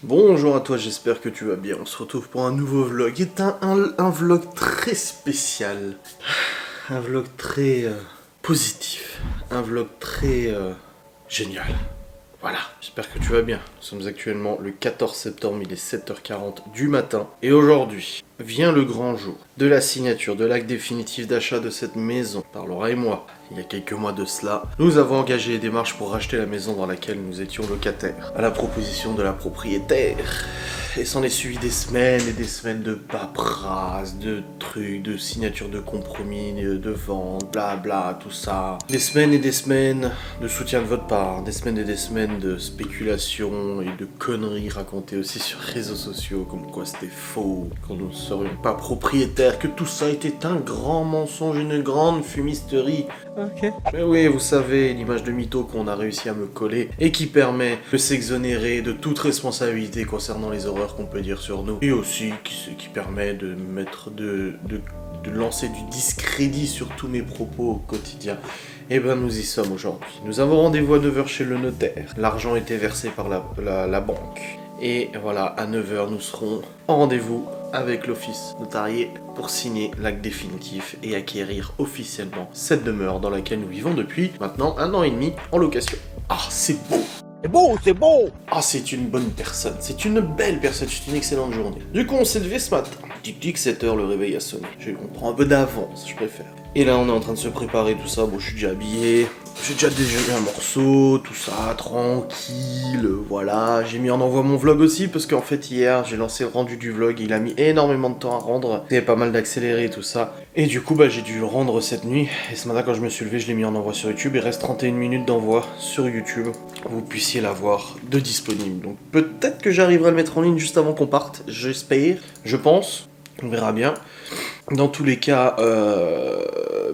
Bonjour à toi, j'espère que tu vas bien. On se retrouve pour un nouveau vlog. C'est un vlog très spécial. Un vlog très positif. Un vlog très génial. Voilà, j'espère que tu vas bien. Nous sommes actuellement le 14 septembre, il est 7h40 du matin. Et aujourd'hui, vient le grand jour de la signature de l'acte définitif d'achat de cette maison par Laura et moi. Il y a quelques mois de cela, nous avons engagé les démarches pour racheter la maison dans laquelle nous étions locataires, à la proposition de la propriétaire. Et s'en est suivi des semaines et des semaines de paperasse, de trucs, de signatures de compromis, de vente, blabla, tout ça. Des semaines et des semaines de soutien de votre part, des semaines et des semaines de spéculation et de conneries racontées aussi sur les réseaux sociaux, comme quoi c'était faux, qu'on ne serions pas propriétaires, que tout ça était un grand mensonge, une grande fumisterie. Ok. Mais oui, vous savez, l'image de mytho qu'on a réussi à me coller et qui permet de s'exonérer de toute responsabilité concernant les horreurs qu'on peut dire sur nous. Et aussi qui permet de mettre de lancer du discrédit sur tous mes propos au quotidien. Et ben nous y sommes aujourd'hui. Nous avons rendez-vous à 9h chez le notaire. L'argent était versé par la banque. Et voilà, à 9h nous serons en rendez-vous avec l'office notarié pour signer l'acte définitif et acquérir officiellement cette demeure dans laquelle nous vivons depuis maintenant 1 an et demi en location. Ah, c'est beau! C'est beau, c'est beau! Ah, c'est une bonne personne, c'est une belle personne, c'est une excellente journée. Du coup, on s'est levé ce matin. Tic-tic, 7h, le réveil a sonné. On prend un peu d'avance, je préfère. Et là, on est en train de se préparer, tout ça. Bon, je suis déjà habillé. J'ai déjà déjeuné un morceau, tout ça, tranquille, voilà. J'ai mis en envoi mon vlog aussi, parce qu'en fait, hier, j'ai lancé le rendu du vlog. Il a mis énormément de temps à rendre. Il y avait pas mal d'accéléré, tout ça. Et du coup, j'ai dû le rendre cette nuit. Et ce matin, quand je me suis levé, je l'ai mis en envoi sur YouTube. Il reste 31 minutes d'envoi sur YouTube. Vous puissiez l'avoir de disponible. Donc peut-être que j'arriverai à le mettre en ligne juste avant qu'on parte. J'espère, je pense. On verra bien. Dans tous les cas,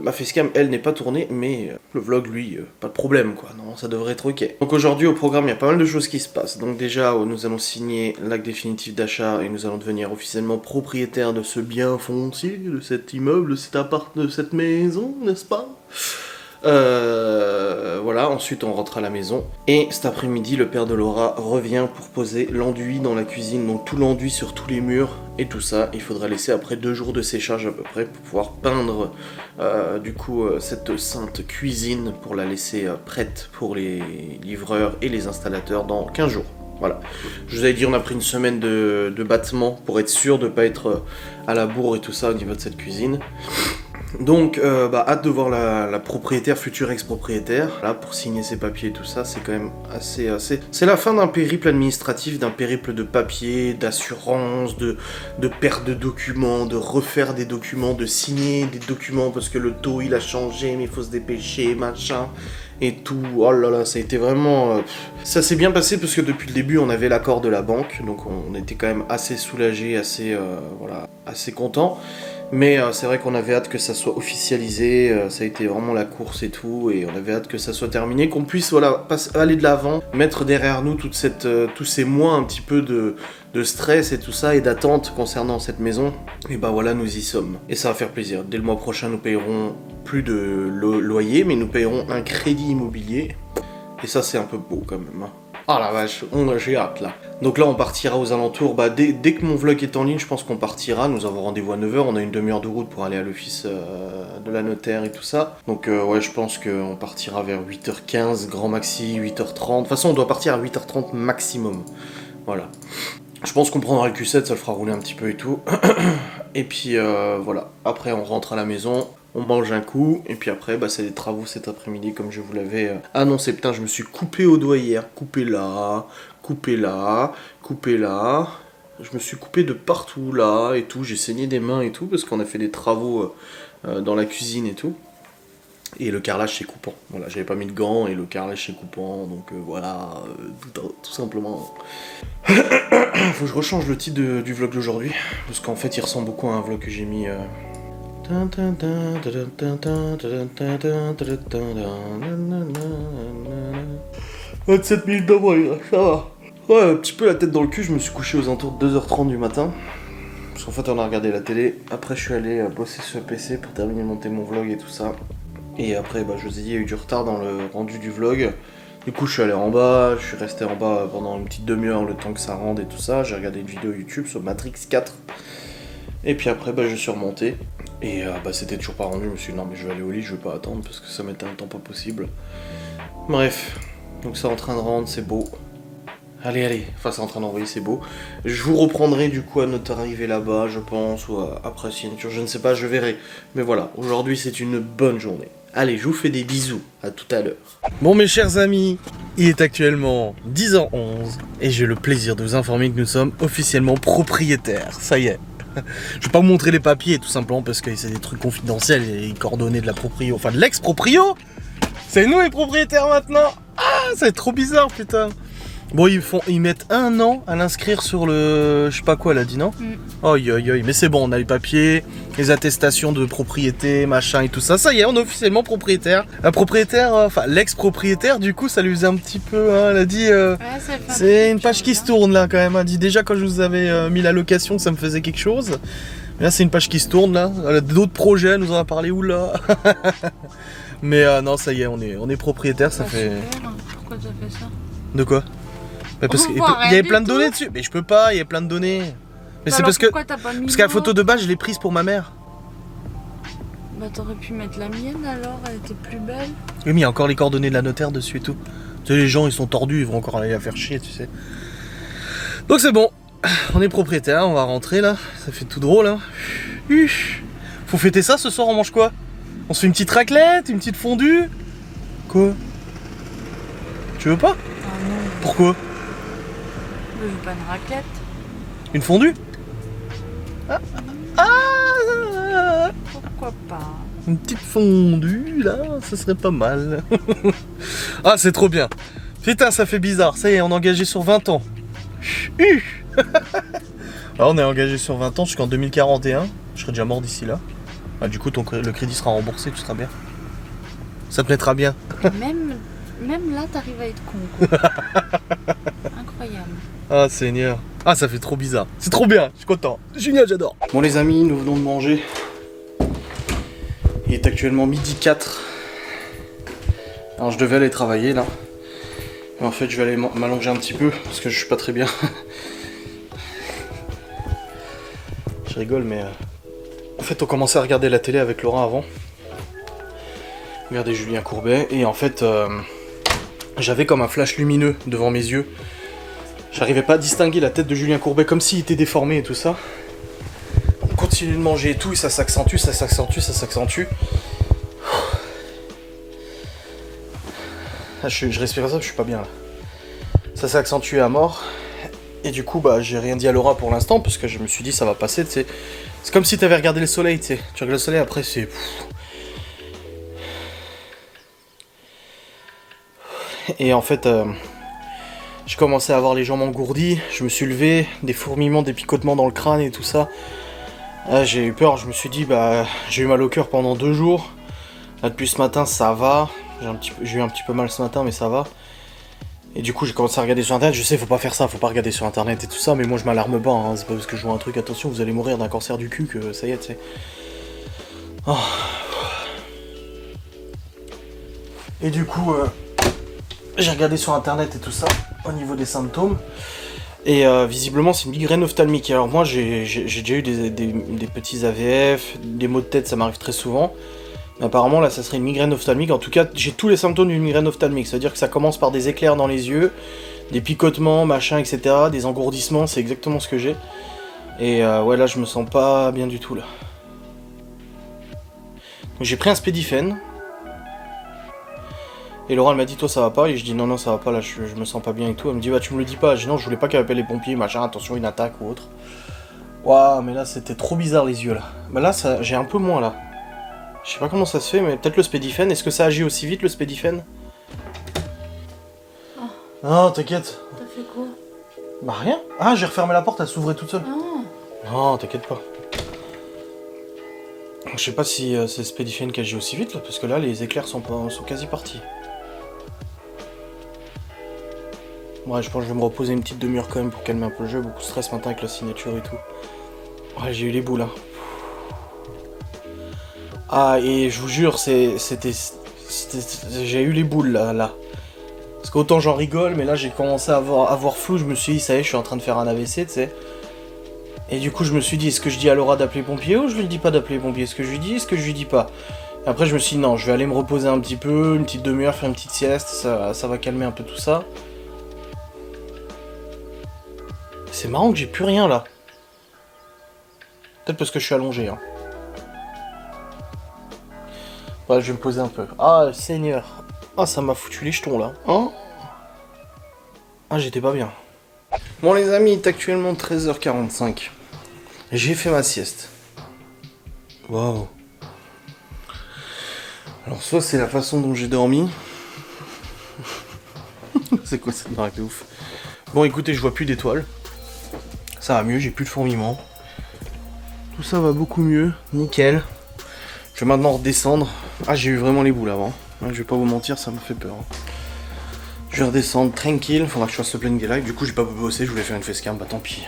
ma facecam, elle, n'est pas tournée, mais le vlog, lui, pas de problème, quoi. Non, ça devrait être ok. Donc aujourd'hui, au programme, il y a pas mal de choses qui se passent. Donc déjà, nous allons signer l'acte définitif d'achat et nous allons devenir officiellement propriétaires de ce bien foncier, de cet immeuble, de cet appart, de cette maison, n'est-ce pas ? Voilà, ensuite on rentre à la maison. Et cet après-midi, le père de Laura revient pour poser l'enduit dans la cuisine. Donc tout l'enduit sur tous les murs et tout ça. Il faudra laisser après 2 jours de séchage à peu près pour pouvoir peindre cette sainte cuisine pour la laisser prête pour les livreurs et les installateurs dans 15 jours. Voilà. Je vous avais dit, on a pris une semaine de battement pour être sûr de ne pas être à la bourre et tout ça au niveau de cette cuisine. Donc, hâte de voir la propriétaire, future ex-propriétaire, là, pour signer ses papiers et tout ça, c'est quand même assez... C'est la fin d'un périple administratif, d'un périple de papiers, d'assurance, de perte de documents, de refaire des documents, de signer des documents parce que le taux, il a changé, mais il faut se dépêcher, machin... et tout, oh là là, ça a été vraiment... Ça s'est bien passé parce que depuis le début, on avait l'accord de la banque, donc on était quand même assez soulagés, assez contents. Mais c'est vrai qu'on avait hâte que ça soit officialisé, ça a été vraiment la course et tout, et on avait hâte que ça soit terminé, qu'on puisse aller de l'avant, mettre derrière nous tous ces mois un petit peu de stress et tout ça, et d'attente concernant cette maison. Et voilà, nous y sommes. Et ça va faire plaisir. Dès le mois prochain, nous payerons plus de loyer, mais nous payerons un crédit immobilier. Et ça, c'est un peu beau quand même, hein. Ah la vache, j'ai hâte là. Donc là on partira aux alentours, dès que mon vlog est en ligne, je pense qu'on partira. Nous avons rendez-vous à 9h, on a une demi-heure de route pour aller à l'office de la notaire et tout ça. Donc ouais, je pense qu'on partira vers 8h15, grand maxi, 8h30. De toute façon on doit partir à 8h30 maximum. Voilà. Je pense qu'on prendra le Q7, ça le fera rouler un petit peu et tout. Et puis voilà, après on rentre à la maison. On mange un coup, et puis après, c'est des travaux cet après-midi, comme je vous l'avais annoncé. Putain, je me suis coupé au doigt hier. Coupé là, coupé là, coupé là. Je me suis coupé de partout là, et tout. J'ai saigné des mains et tout, parce qu'on a fait des travaux dans la cuisine et tout. Et le carrelage, c'est coupant. Voilà, j'avais pas mis de gants, et le carrelage, c'est coupant. Donc voilà, tout simplement. Faut que je rechange le titre du vlog d'aujourd'hui, parce qu'en fait, il ressemble beaucoup à un vlog que j'ai mis... 27 minutes d'envoi, ça va. Ouais, un petit peu la tête dans le cul, je me suis couché aux alentours de 2h30 du matin. Parce qu'en fait on a regardé la télé. Après je suis allé bosser sur le PC pour terminer de monter mon vlog et tout ça. Et après je vous ai dit, il y a eu du retard dans le rendu du vlog. Du coup, je suis allé en bas, je suis resté en bas pendant une petite demi-heure, le temps que ça rende et tout ça. J'ai regardé une vidéo YouTube sur Matrix 4. Et puis après, je suis remonté. Et c'était toujours pas rendu. Je me suis dit, non, mais je vais aller au lit, je vais pas attendre parce que ça mettait un temps pas possible. Bref, donc c'est en train de rendre, c'est beau. Allez, enfin c'est en train d'envoyer, c'est beau. Je vous reprendrai du coup à notre arrivée là-bas, je pense, ou après signature, je ne sais pas, je verrai. Mais voilà, aujourd'hui c'est une bonne journée. Allez, je vous fais des bisous, à tout à l'heure. Bon mes chers amis, il est actuellement 10h11 et j'ai le plaisir de vous informer que nous sommes officiellement propriétaires, ça y est. Je vais pas vous montrer les papiers tout simplement parce que c'est des trucs confidentiels et les coordonnées de la proprio, enfin de l'ex-proprio. C'est nous les propriétaires maintenant. Ah, ça va être trop bizarre putain. Bon, ils mettent 1 an à l'inscrire sur le... Je sais pas quoi, elle a dit, non? Aïe, mais c'est bon, on a les papiers, les attestations de propriété, machin et tout ça. Ça y est, on est officiellement propriétaire. La propriétaire, enfin l'ex-propriétaire, du coup, ça lui faisait un petit peu, hein, elle a dit... c'est une page qui se tourne là, quand même. Elle a dit déjà quand je vous avais mis la location, ça me faisait quelque chose. Mais là, c'est une page qui se tourne, là. Elle a d'autres projets, elle nous en a parlé, oula. Mais non, ça y est, on est propriétaire, ça fait... Super. Pourquoi tu as fait ça? De quoi? Parce qu'il y avait plein de données dessus. Mais je peux pas, il y a plein de données. Mais c'est parce que la photo de base, je l'ai prise pour ma mère. Bah t'aurais pu mettre la mienne alors, elle était plus belle. Oui, mais il y a encore les coordonnées de la notaire dessus et tout. Tu sais, les gens, ils sont tordus, ils vont encore aller la faire chier, tu sais. Donc c'est bon, on est propriétaire, on va rentrer là. Ça fait tout drôle, hein. Faut fêter ça ce soir, on mange quoi? On se fait une petite raclette, une petite fondue? Quoi? Tu veux pas? Ah non. Pourquoi? Je veux pas une raclette. Une fondue? Pourquoi pas? Une petite fondue là, ce serait pas mal. Ah, c'est trop bien. Putain, ça fait bizarre. Ça y est, on est engagé sur 20 ans. Alors, on est engagé sur 20 ans jusqu'en 2041. Je serai déjà mort d'ici là. Ah, du coup, le crédit sera remboursé, tu seras bien. Ça te mettra bien. Même là, t'arrives à être con, quoi. Incroyable. Ah, Seigneur. Ah, ça fait trop bizarre. C'est trop bien, je suis content. Génial, j'adore. Bon, les amis, nous venons de manger. Il est actuellement 12h04. Alors, je devais aller travailler là. Mais en fait, je vais aller m'allonger un petit peu parce que je suis pas très bien. Je rigole, mais en fait, on commençait à regarder la télé avec Laura avant. Regardez Julien Courbet. Et en fait, j'avais comme un flash lumineux devant mes yeux. J'arrivais pas à distinguer la tête de Julien Courbet comme s'il était déformé et tout ça. On continue de manger et tout, et ça s'accentue, ça s'accentue, ça s'accentue. Je respire ça, je suis pas bien là. Ça s'est accentué à mort. Et du coup, j'ai rien dit à Laura pour l'instant, parce que je me suis dit ça va passer, tu sais. C'est comme si t'avais regardé le soleil, tu sais. Tu regardes le soleil, après c'est... Et en fait... j'ai commencé à avoir les jambes engourdies, je me suis levé, des fourmillements, des picotements dans le crâne et tout ça. J'ai eu peur, je me suis dit, j'ai eu mal au cœur pendant 2 jours. Là, depuis ce matin, ça va. J'ai eu un petit peu mal ce matin, mais ça va. Et du coup, j'ai commencé à regarder sur internet. Je sais, faut pas faire ça, faut pas regarder sur internet et tout ça, mais moi je m'alarme pas, hein. C'est pas parce que je vois un truc, attention, vous allez mourir d'un cancer du cul que ça y est, tu sais. Oh. Et du coup, j'ai regardé sur internet et tout ça, au niveau des symptômes. Et visiblement, c'est une migraine ophtalmique. Alors moi, j'ai déjà eu des petits AVF, des maux de tête, ça m'arrive très souvent. Mais apparemment, là, ça serait une migraine ophtalmique. En tout cas, j'ai tous les symptômes d'une migraine ophtalmique. C'est-à-dire que ça commence par des éclairs dans les yeux, des picotements, machin, etc. Des engourdissements, c'est exactement ce que j'ai. Et ouais, là, je me sens pas bien du tout, là. Donc j'ai pris un Spédifène. Et Laura elle m'a dit toi ça va pas, et je dis non ça va pas là, je me sens pas bien et tout. Elle me dit tu me le dis pas, je dis non je voulais pas qu'elle appelle les pompiers, machin, attention une attaque ou autre. Waouh mais là c'était trop bizarre les yeux là. Là j'ai un peu moins là. Je sais pas comment ça se fait mais peut-être le Spédifène, est-ce que ça agit aussi vite le Spédifène? Oh. Non t'inquiète. T'as fait quoi? Rien. Ah j'ai refermé la porte, elle s'ouvrait toute seule. Oh. Non t'inquiète pas. Je sais pas si c'est le Spédifène qui agit aussi vite là, parce que là les éclairs sont quasi partis. Ouais, je pense que je vais me reposer une petite demi-heure quand même pour calmer un peu le jeu. Beaucoup de stress matin avec la signature et tout. Ouais, j'ai eu les boules, hein. Ah, et je vous jure, j'ai eu les boules, là. Parce qu'autant j'en rigole, mais là j'ai commencé à avoir flou, je me suis dit, ça y est, je suis en train de faire un AVC, tu sais. Et du coup, je me suis dit, est-ce que je dis à Laura d'appeler pompier ou je lui dis pas d'appeler pompier? Est-ce que je lui dis, est-ce que je lui dis pas? Et après, je me suis dit, non, je vais aller me reposer un petit peu, une petite demi-heure, faire une petite sieste, ça va calmer un peu tout ça. C'est marrant que j'ai plus rien là. Peut-être parce que je suis allongé, hein. Ouais, je vais me poser un peu. Ah, Seigneur. Ah, ça m'a foutu les jetons là. Hein? Ah, j'étais pas bien. Bon les amis, il est actuellement 13h45. J'ai fait ma sieste. Waouh. Alors soit c'est la façon dont j'ai dormi. C'est quoi cette marque de ouf? Bon écoutez, je vois plus d'étoiles. Ça va mieux, j'ai plus de fourmillements. Tout ça va beaucoup mieux, nickel. Je vais maintenant redescendre. Ah, j'ai eu vraiment les boules avant. Je vais pas vous mentir, ça me fait peur. Je vais redescendre tranquille, faudra que je fasse le planning des lives. Du coup, j'ai pas bossé, je voulais faire une facecam, bah tant pis.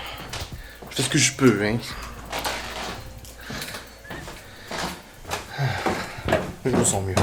Je fais ce que je peux, hein. Je me sens mieux.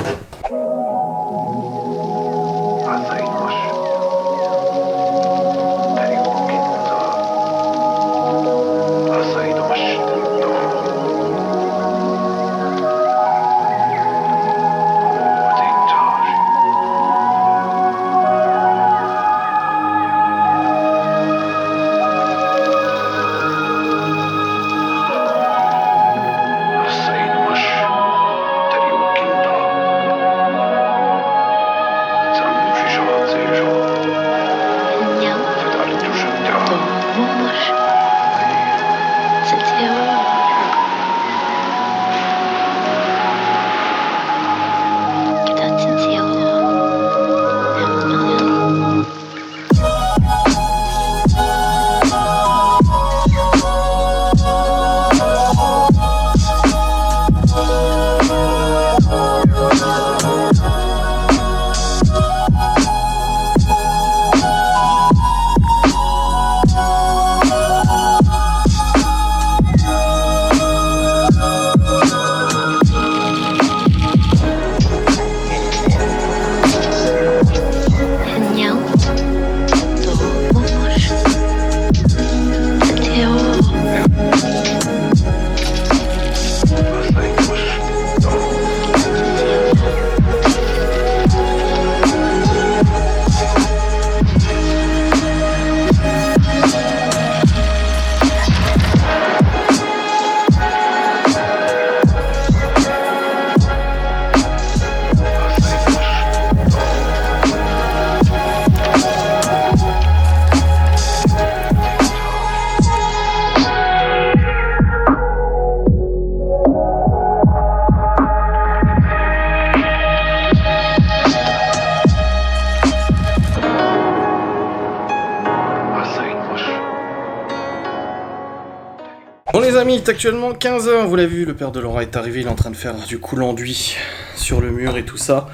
Bon les amis, il est actuellement 15h, vous l'avez vu, le père de Laura est arrivé, il est en train de faire du coup l'enduit sur le mur et tout ça.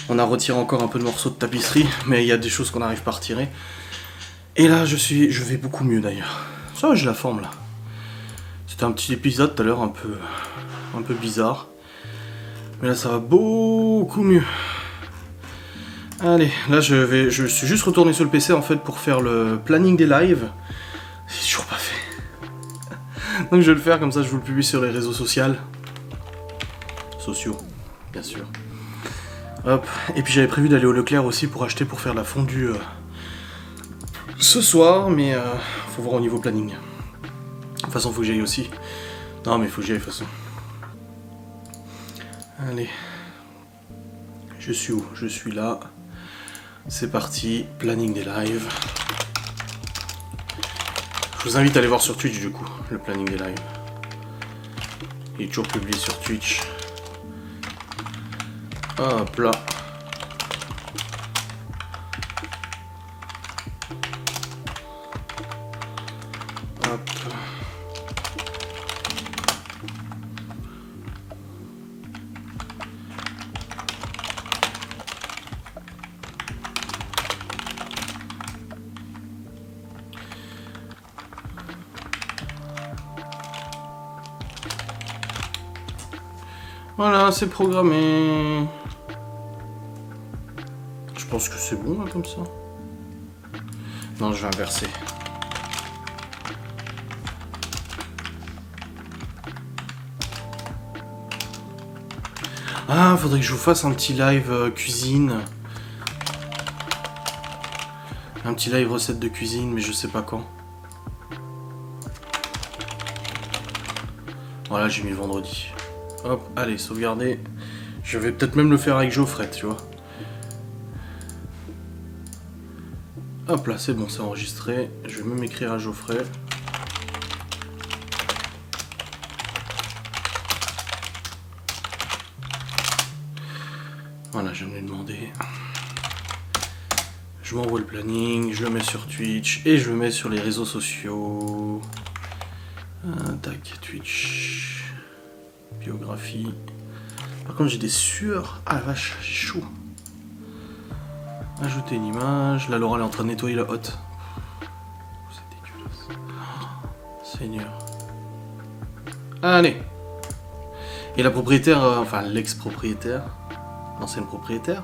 On a retiré encore un peu de morceaux de tapisserie, mais il y a des choses qu'on n'arrive pas à retirer. Et là je vais beaucoup mieux d'ailleurs. Ça va, j'ai la forme là. C'était un petit épisode tout à l'heure un peu bizarre. Mais là ça va beaucoup mieux. Allez, là je suis juste retourné sur le PC en fait pour faire le planning des lives. C'est toujours pas fait. Donc je vais le faire, comme ça je vous le publie sur les réseaux sociaux. Sociaux, bien sûr. Hop, et puis j'avais prévu d'aller au Leclerc aussi pour acheter pour faire la fondue ce soir, mais faut voir au niveau planning. De toute façon faut que j'aille aussi. Non mais faut que j'aille de toute façon. Allez. Je suis où? Je suis là. C'est parti, planning des lives. Je vous invite à aller voir sur Twitch du coup, le planning des lives. Il est toujours publié sur Twitch. Hop là. Hop. Voilà, c'est programmé. Je pense que c'est bon là comme ça. Non, je vais inverser. Ah, faudrait que je vous fasse un petit live cuisine. Un petit live recette de cuisine, mais je sais pas quand. Voilà, j'ai mis vendredi. Hop, allez, sauvegarder. Je vais peut-être même le faire avec Geoffrey, tu vois. Hop là, c'est bon, c'est enregistré. Je vais même écrire à Geoffrey. Voilà, je viens de lui demander. Je m'envoie le planning, je le mets sur Twitch et je le mets sur les réseaux sociaux. Tac, Twitch. Biographie. Par contre, j'ai des sueurs. Ah la vache, j'ai chaud. Ajouter une image. Là, Laura elle est en train de nettoyer la hotte. C'est dégueulasse. Oh, Seigneur. Allez. Et la propriétaire, enfin l'ex-propriétaire, l'ancienne propriétaire,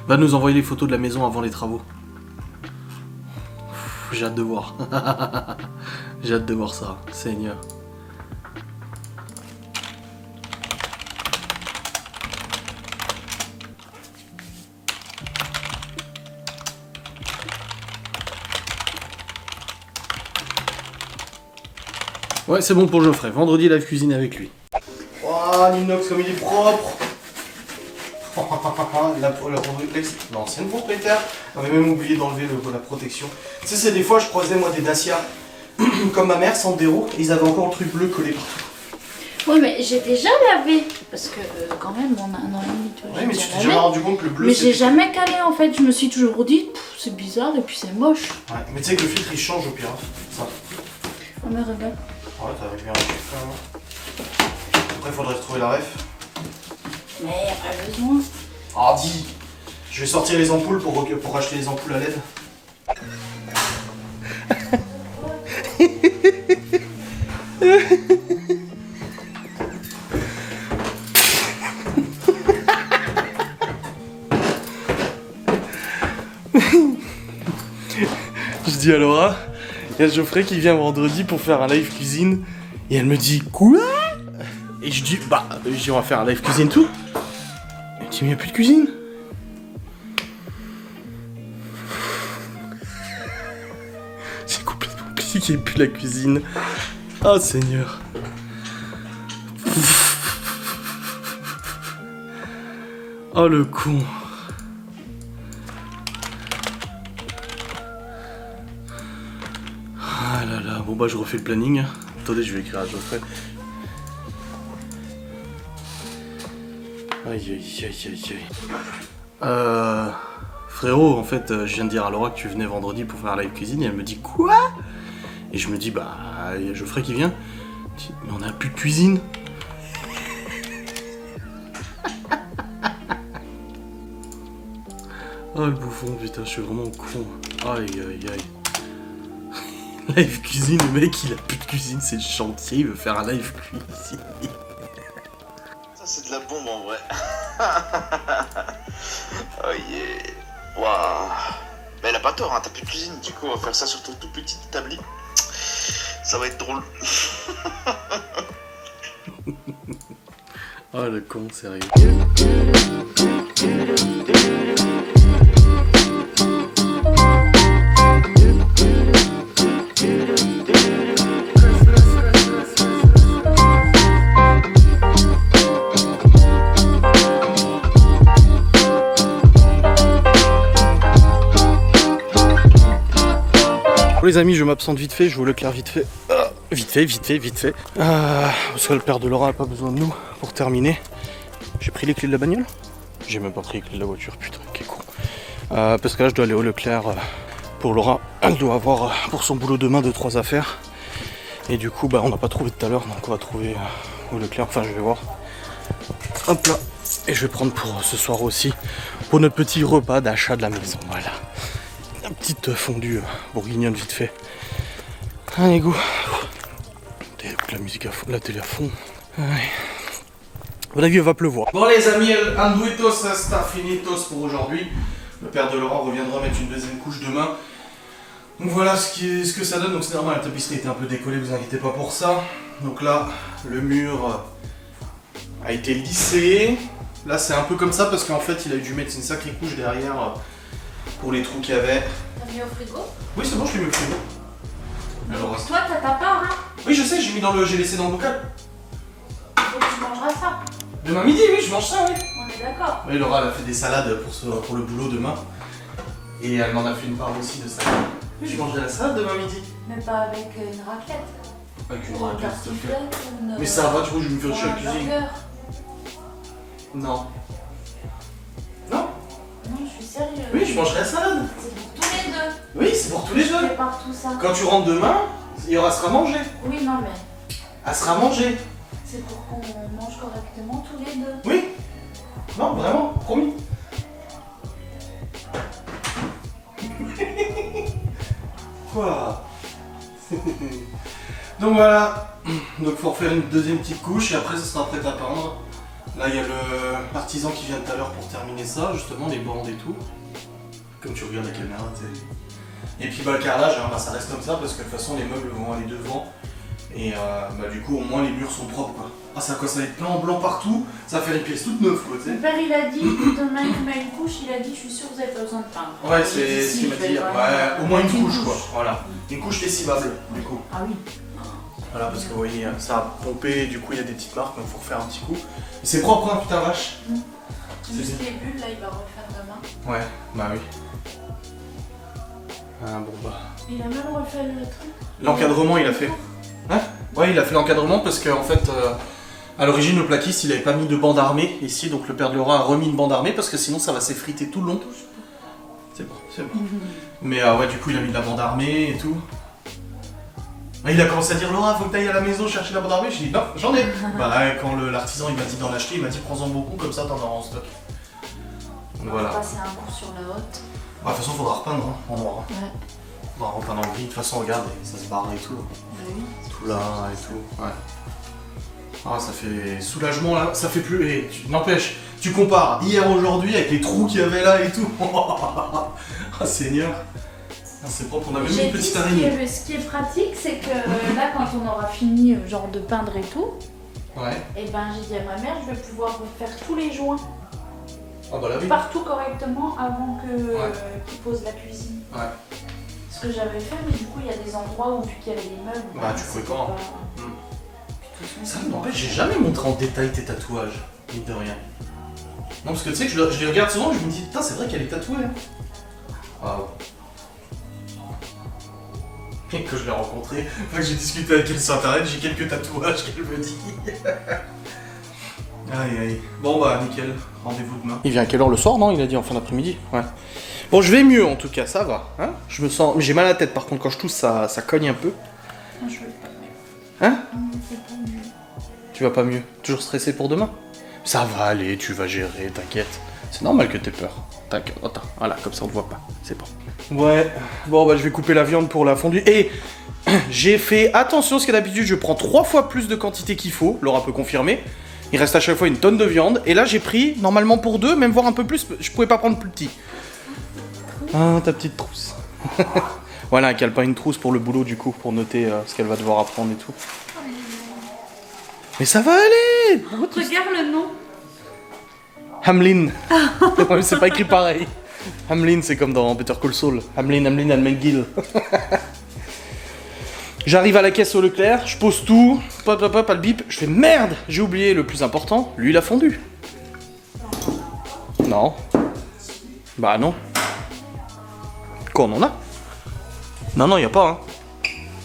va nous envoyer les photos de la maison avant les travaux. J'ai hâte de voir. J'ai hâte de voir ça, Seigneur. Ouais, c'est bon pour Geoffrey. Vendredi, live cuisine avec lui. Oh, l'inox comme il est propre. L'ancienne propriétaire avait même oublié d'enlever la protection. Tu sais, c'est des fois, je croisais moi des Dacia comme ma mère, Sandero, et ils avaient encore le truc bleu collé partout. Ouais, mais j'ai déjà lavé. Parce que quand même, on a un an et demi. Ouais, mais tu t'es jamais rendu compte que le bleu. Mais j'ai jamais calé en fait. Je me suis toujours dit, c'est bizarre et puis c'est moche. Ouais, mais tu sais que le filtre il change au pire. Ça. Oh, mais regarde. Ouais, t'as bien réussi quand même. Après, il faudrait retrouver la ref. Mais y'a pas besoin. Ah, dis. Je vais sortir les ampoules pour acheter les ampoules à LED. Je dis à Laura, il y a Geoffrey qui vient vendredi pour faire un live cuisine. Et elle me dit, quoi? Et je dis, on va faire un live cuisine tout. Elle me dit, mais il n'y a plus de cuisine. J'ai complètement oublié qu'il n'y ait plus la cuisine. Oh Seigneur. Oh le con. Ah là là, bon bah je refais le planning. Attendez, je vais écrire à Geoffrey. Aïe aïe aïe aïe aïe. Frérot, en fait, je viens de dire à Laura que tu venais vendredi pour faire la live cuisine et elle me dit quoi? Et je me dis, bah, il y a Geoffrey qui vient. Mais on a plus de cuisine. Oh le bouffon, putain, je suis vraiment con. Aïe aïe aïe. Live cuisine, le mec il a plus de cuisine, c'est le chantier, il veut faire un live cuisine. Ça c'est de la bombe en vrai. Oh yeah. Waouh. Mais elle a pas tort, hein, t'as plus de cuisine, du coup on va faire ça sur ton tout petit établi. Ça va être drôle. Oh le con, sérieux. Bon les amis, je m'absente vite fait, je vous le claire vite fait. Vite fait. Parce que le père de Laura n'a pas besoin de nous pour terminer. J'ai pris les clés de la bagnole? J'ai même pas pris les clés de la voiture, putain, quel con. Parce que là, je dois aller au Leclerc pour Laura. Elle doit avoir pour son boulot demain 2-3 affaires. Et du coup, on n'a pas trouvé tout à l'heure, donc on va trouver au Leclerc. Enfin, je vais voir. Hop là. Et je vais prendre pour ce soir aussi, pour notre petit repas d'achat de la maison. Voilà. Une petite fondue bourguignonne vite fait. Allez, go. La musique à fond, la télé à fond. Ouais. À mon avis, il va pleuvoir. Bon les amis, anduitos hasta finitos pour aujourd'hui. Le père de Laura reviendra mettre une deuxième couche demain. Donc voilà ce que ça donne. Donc c'est normal, la tapisserie était un peu décollée, vous inquiétez pas pour ça. Donc là, le mur a été lissé. Là c'est un peu comme ça parce qu'en fait il a dû mettre une sacrée couche derrière pour les trous qu'il y avait. T'as mis au frigo? Oui c'est bon, je l'ai mis au frigo. Alors, Toi t'as ta part, hein? oui je sais, j'ai laissé dans le bocal. Faut que tu mangeras ça. Demain midi, oui, je mange ça, oui. On est d'accord. Oui, Laura elle a fait des salades pour le boulot demain. Et elle m'en a fait une part aussi de salade. Oui, je mangerai la salade demain midi. Mais pas avec une raclette. Avec une Ou un raclette, s'il te plaît. tartiflette, ou une- Mais ça va, tu vois, je vais me faire ou chier à un la cuisine. burger. Non. Non? Non, je suis sérieuse. Oui, je mangerai la salade. C'est pour tous les deux. Oui, c'est pour tous les Je deux. prépare tout ça. Quand tu rentres demain, il y aura sera mangé. Oui, non, mais Elle sera mangée. c'est pour qu'on mange correctement tous les deux. Oui. Non, vraiment, promis. Quoi? Donc voilà. Donc faut refaire une deuxième petite couche et après ça sera prêt à peindre. Là il y a l'artisan qui vient tout à l'heure pour terminer ça, justement, les bandes et tout. Comme tu regardes la caméra, tu sais. Et puis bah le carrelage, hein, bah, ça reste comme ça parce que de toute façon les meubles vont aller devant. Et bah du coup au moins les murs sont propres quoi. Ah ça quoi, ça va être plein en blanc partout, ça va faire une pièce toute neuve quoi, tu sais. Mon père il a dit, demain il met une couche, il a dit je suis sûre que vous avez pas besoin de peindre. Ouais, Il c'est dit, ce si, qu'il m'a je vais dit. quand même, Ouais, au moins une mettre couche quoi. Voilà. Une couche lessivable du coup. Ah oui. Voilà, parce que vous voyez, ça a pompé, du coup il y a des petites marques, donc faut refaire un petit coup. Et c'est propre, hein, putain vache. Juste les bulles là il va refaire demain. Ouais, bah oui. Ah bon bah. Il a même refait le truc. L'encadrement il a fait. Hein? Ouais, il a fait l'encadrement parce qu'en fait, à l'origine le plaquiste il avait pas mis de bande armée ici, donc le père de Laura a remis une bande armée parce que sinon ça va s'effriter tout le long. C'est bon, c'est bon. Mais ouais, du coup il a mis de la bande armée et tout. Et il a commencé à dire Laura, faut que t'ailles à la maison chercher la bande armée. J'ai dit non, j'en ai. Bah quand l'artisan il m'a dit d'en acheter, il m'a dit prends-en beaucoup comme ça t'en auras en stock. Donc On voilà. va passer un coup sur la haute. Bah, de toute façon faudra repeindre hein, en noir. Hein. Ouais. Faudra repeindre en gris, de toute façon regarde, ça se barre et tout. Bah oui. Tout là et tout, ouais. Ah ça fait soulagement là, ça fait plus. Et n'empêche, tu compares hier aujourd'hui avec les trous qu'il y avait là et tout. Ah Seigneur. Ah, c'est propre, on a même mis J'ai une dit, petite araignée. ce qui est pratique, c'est que là, quand on aura fini, genre de peindre et tout, Ouais. et ben j'ai dit à ma mère, je vais pouvoir refaire tous les joints Ah bah là oui. partout correctement avant que Ouais. qu'ils posent la cuisine. Ouais. Ce que j'avais fait, mais du coup, il y a des endroits où, vu qu'il y avait des meubles, Bah, tu pouvais c'était pas. Puis, de toute façon, Ça m'empêche, j'ai jamais montré en détail tes tatouages, mine de rien. Non parce que tu sais que je les regarde souvent et je me dis putain c'est vrai qu'elle est tatouée. Hein. Waouh. Et que je l'ai rencontrée, une fois que j'ai discuté avec elle sur internet, j'ai quelques tatouages qu'elle me dit. Aïe aïe. Bon bah nickel, rendez-vous demain. Il vient à quelle heure le soir non? Il a dit en fin d'après-midi. Ouais. Bon je vais mieux en tout cas, ça va. Hein, je me sens. J'ai mal à la tête par contre quand je tousse ça cogne un peu. non, je vais pas mieux. Hein? Non, c'est pas mieux. Tu vas pas mieux? Toujours stressé pour demain? Ça va aller, tu vas gérer, t'inquiète. C'est normal que t'aies peur. T'inquiète, attends, voilà, comme ça on te voit pas, c'est bon. Ouais, bon bah je vais couper la viande pour la fondue. Et j'ai fait attention, parce que d'habitude je prends 3 fois plus de quantité qu'il faut, Laura peut confirmer. Il reste à chaque fois une tonne de viande. Et là j'ai pris, normalement pour 2, même voire un peu plus, je pouvais pas prendre plus petit. Ah, ta petite trousse. Voilà, qu'elle pas une trousse pour le boulot du coup, pour noter ce qu'elle va devoir apprendre et tout. Mais ça va aller! Regarde le nom. Hamlin. Ouais, c'est pas écrit pareil. Hamlin, c'est comme dans Better Call Saul. Hamlin and McGill. J'arrive à la caisse au Leclerc, je pose tout, pop, pas le bip. Je fais merde, j'ai oublié le plus important, l'huile a fondu. Non. Bah non. Quoi, on en a? Non, y a pas, hein.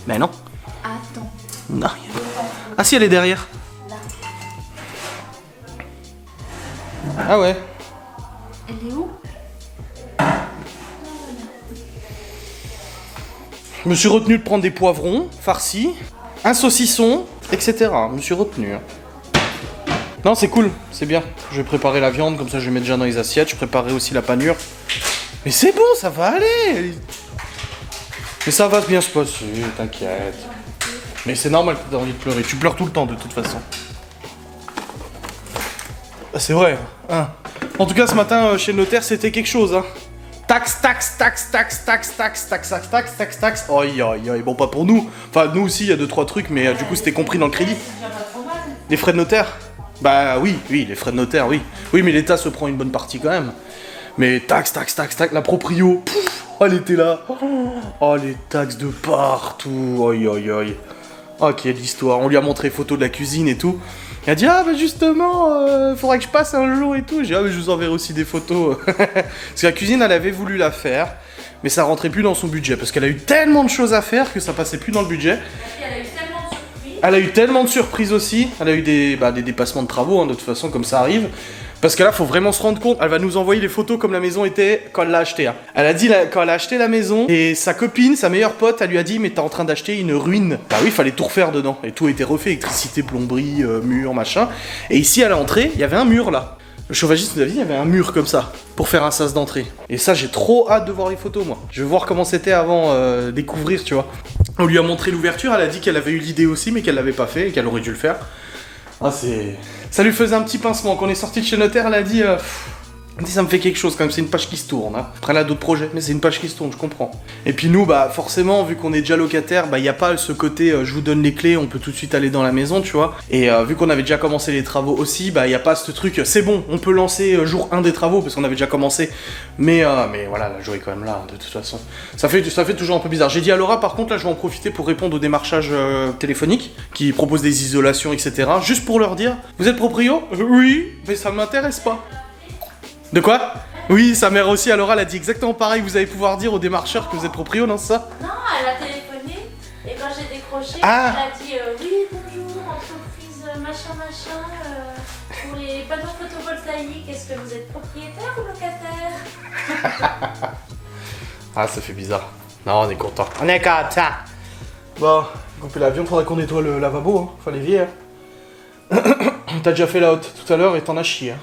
Mais non. Attends. Non, ah si, elle est derrière. Là. Ah ouais. Elle est où? Je me suis retenu de prendre des poivrons farcis, un saucisson, etc. Je me suis retenu. Non, c'est cool, c'est bien. Je vais préparer la viande, comme ça je vais mettre déjà dans les assiettes. Je préparerai aussi la panure. Mais c'est bon, ça va aller. Mais ça va bien se passer, t'inquiète. Mais c'est normal que t'aies envie de pleurer. Tu pleures tout le temps de toute façon. Ah, c'est vrai. Hein. En tout cas, ce matin, chez le notaire, c'était quelque chose. Hein. Taxe. Aïe, aïe, aïe. Bon, pas pour nous. Enfin, nous aussi, il y a 2-3 trucs, mais du coup, c'était compris dans le crédit. Les frais de notaire? Bah oui, les frais de notaire, oui. Oui, mais l'État se prend une bonne partie quand même. Mais taxe, la proprio, pouf, oh, elle était là. Oh, les taxes de partout. Aïe, aïe, aïe. Oh, quelle histoire. On lui a montré photos de la cuisine et tout. Elle a dit, ah, bah justement, faudrait que je passe un jour et tout. J'ai dit, ah, mais je vous enverrai aussi des photos. Parce que la cuisine, elle avait voulu la faire, mais ça rentrait plus dans son budget. Parce qu'elle a eu tellement de choses à faire que ça passait plus dans le budget. Elle a eu tellement de surprises aussi. Elle a eu des dépassements de travaux, hein, de toute façon, comme ça arrive. Parce que là, faut vraiment se rendre compte. Elle va nous envoyer les photos comme la maison était quand elle l'a achetée. Hein. Elle a dit quand elle a acheté la maison, et sa copine, sa meilleure pote, elle lui a dit, mais t'es en train d'acheter une ruine. Bah oui, il fallait tout refaire dedans. Et tout a été refait, électricité, plomberie, mur, machin. Et ici, à l'entrée, il y avait un mur là. Le chauffagiste nous a dit, il y avait un mur comme ça, pour faire un sas d'entrée. Et ça, j'ai trop hâte de voir les photos, moi. Je veux voir comment c'était avant découvrir, tu vois. On lui a montré l'ouverture, elle a dit qu'elle avait eu l'idée aussi, mais qu'elle l'avait pas fait, et qu'elle aurait dû le faire. Ah, c'est... Ça lui faisait un petit pincement. Quand on est sorti de chez notaire, elle a dit... ça me fait quelque chose quand même, c'est une page qui se tourne. Hein. Après, elle a d'autres projets, mais c'est une page qui se tourne, je comprends. Et puis nous, bah forcément, vu qu'on est déjà locataire, bah il n'y a pas ce côté je vous donne les clés, on peut tout de suite aller dans la maison, tu vois. Et vu qu'on avait déjà commencé les travaux aussi, bah il n'y a pas ce truc, c'est bon, on peut lancer jour 1 des travaux, parce qu'on avait déjà commencé. Mais voilà, la joie est quand même là, hein, de toute façon. Ça fait toujours un peu bizarre. J'ai dit à Laura, par contre, là, je vais en profiter pour répondre au démarchage téléphonique, qui propose des isolations, etc. Juste pour leur dire, vous êtes proprio? Oui, mais ça ne m'intéresse pas. De quoi? Oui, sa mère aussi, alors elle a dit exactement pareil, vous allez pouvoir dire aux démarcheurs que vous êtes proprio, non, c'est ça? Non, elle a téléphoné, et quand j'ai décroché, Ah. elle a dit oui, bonjour, entreprise machin, pour les panneaux photovoltaïques, est-ce que vous êtes propriétaire ou locataire? Ah, ça fait bizarre. Non, on est content. On est content. Bon, couper l'avion, faudrait qu'on nettoie le lavabo, hein. Enfin, l'évier. Hein. T'as déjà fait la haute tout à l'heure et t'en as chié, hein.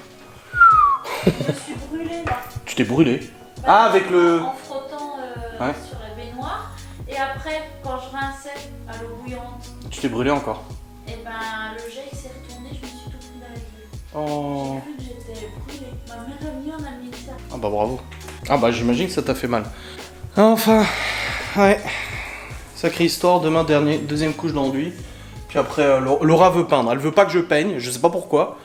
Je me suis brûlée là. Tu t'es brûlé? Ah, avec le... En frottant ouais. sur la baignoire. Et après, quand je rinçais à l'eau bouillante, Tu t'es brûlé encore? et ben le gel s'est retourné, je me suis tout pris dans la gueule. Oh... J'ai cru que j'étais brûlée. Ma mère est venue, on a mis ça. Ah bah bravo. Ah bah j'imagine que ça t'a fait mal. Enfin... Ouais... Sacrée histoire, demain deuxième couche d'enduit. Puis après, Laura veut peindre. Elle veut pas que je peigne, je sais pas pourquoi.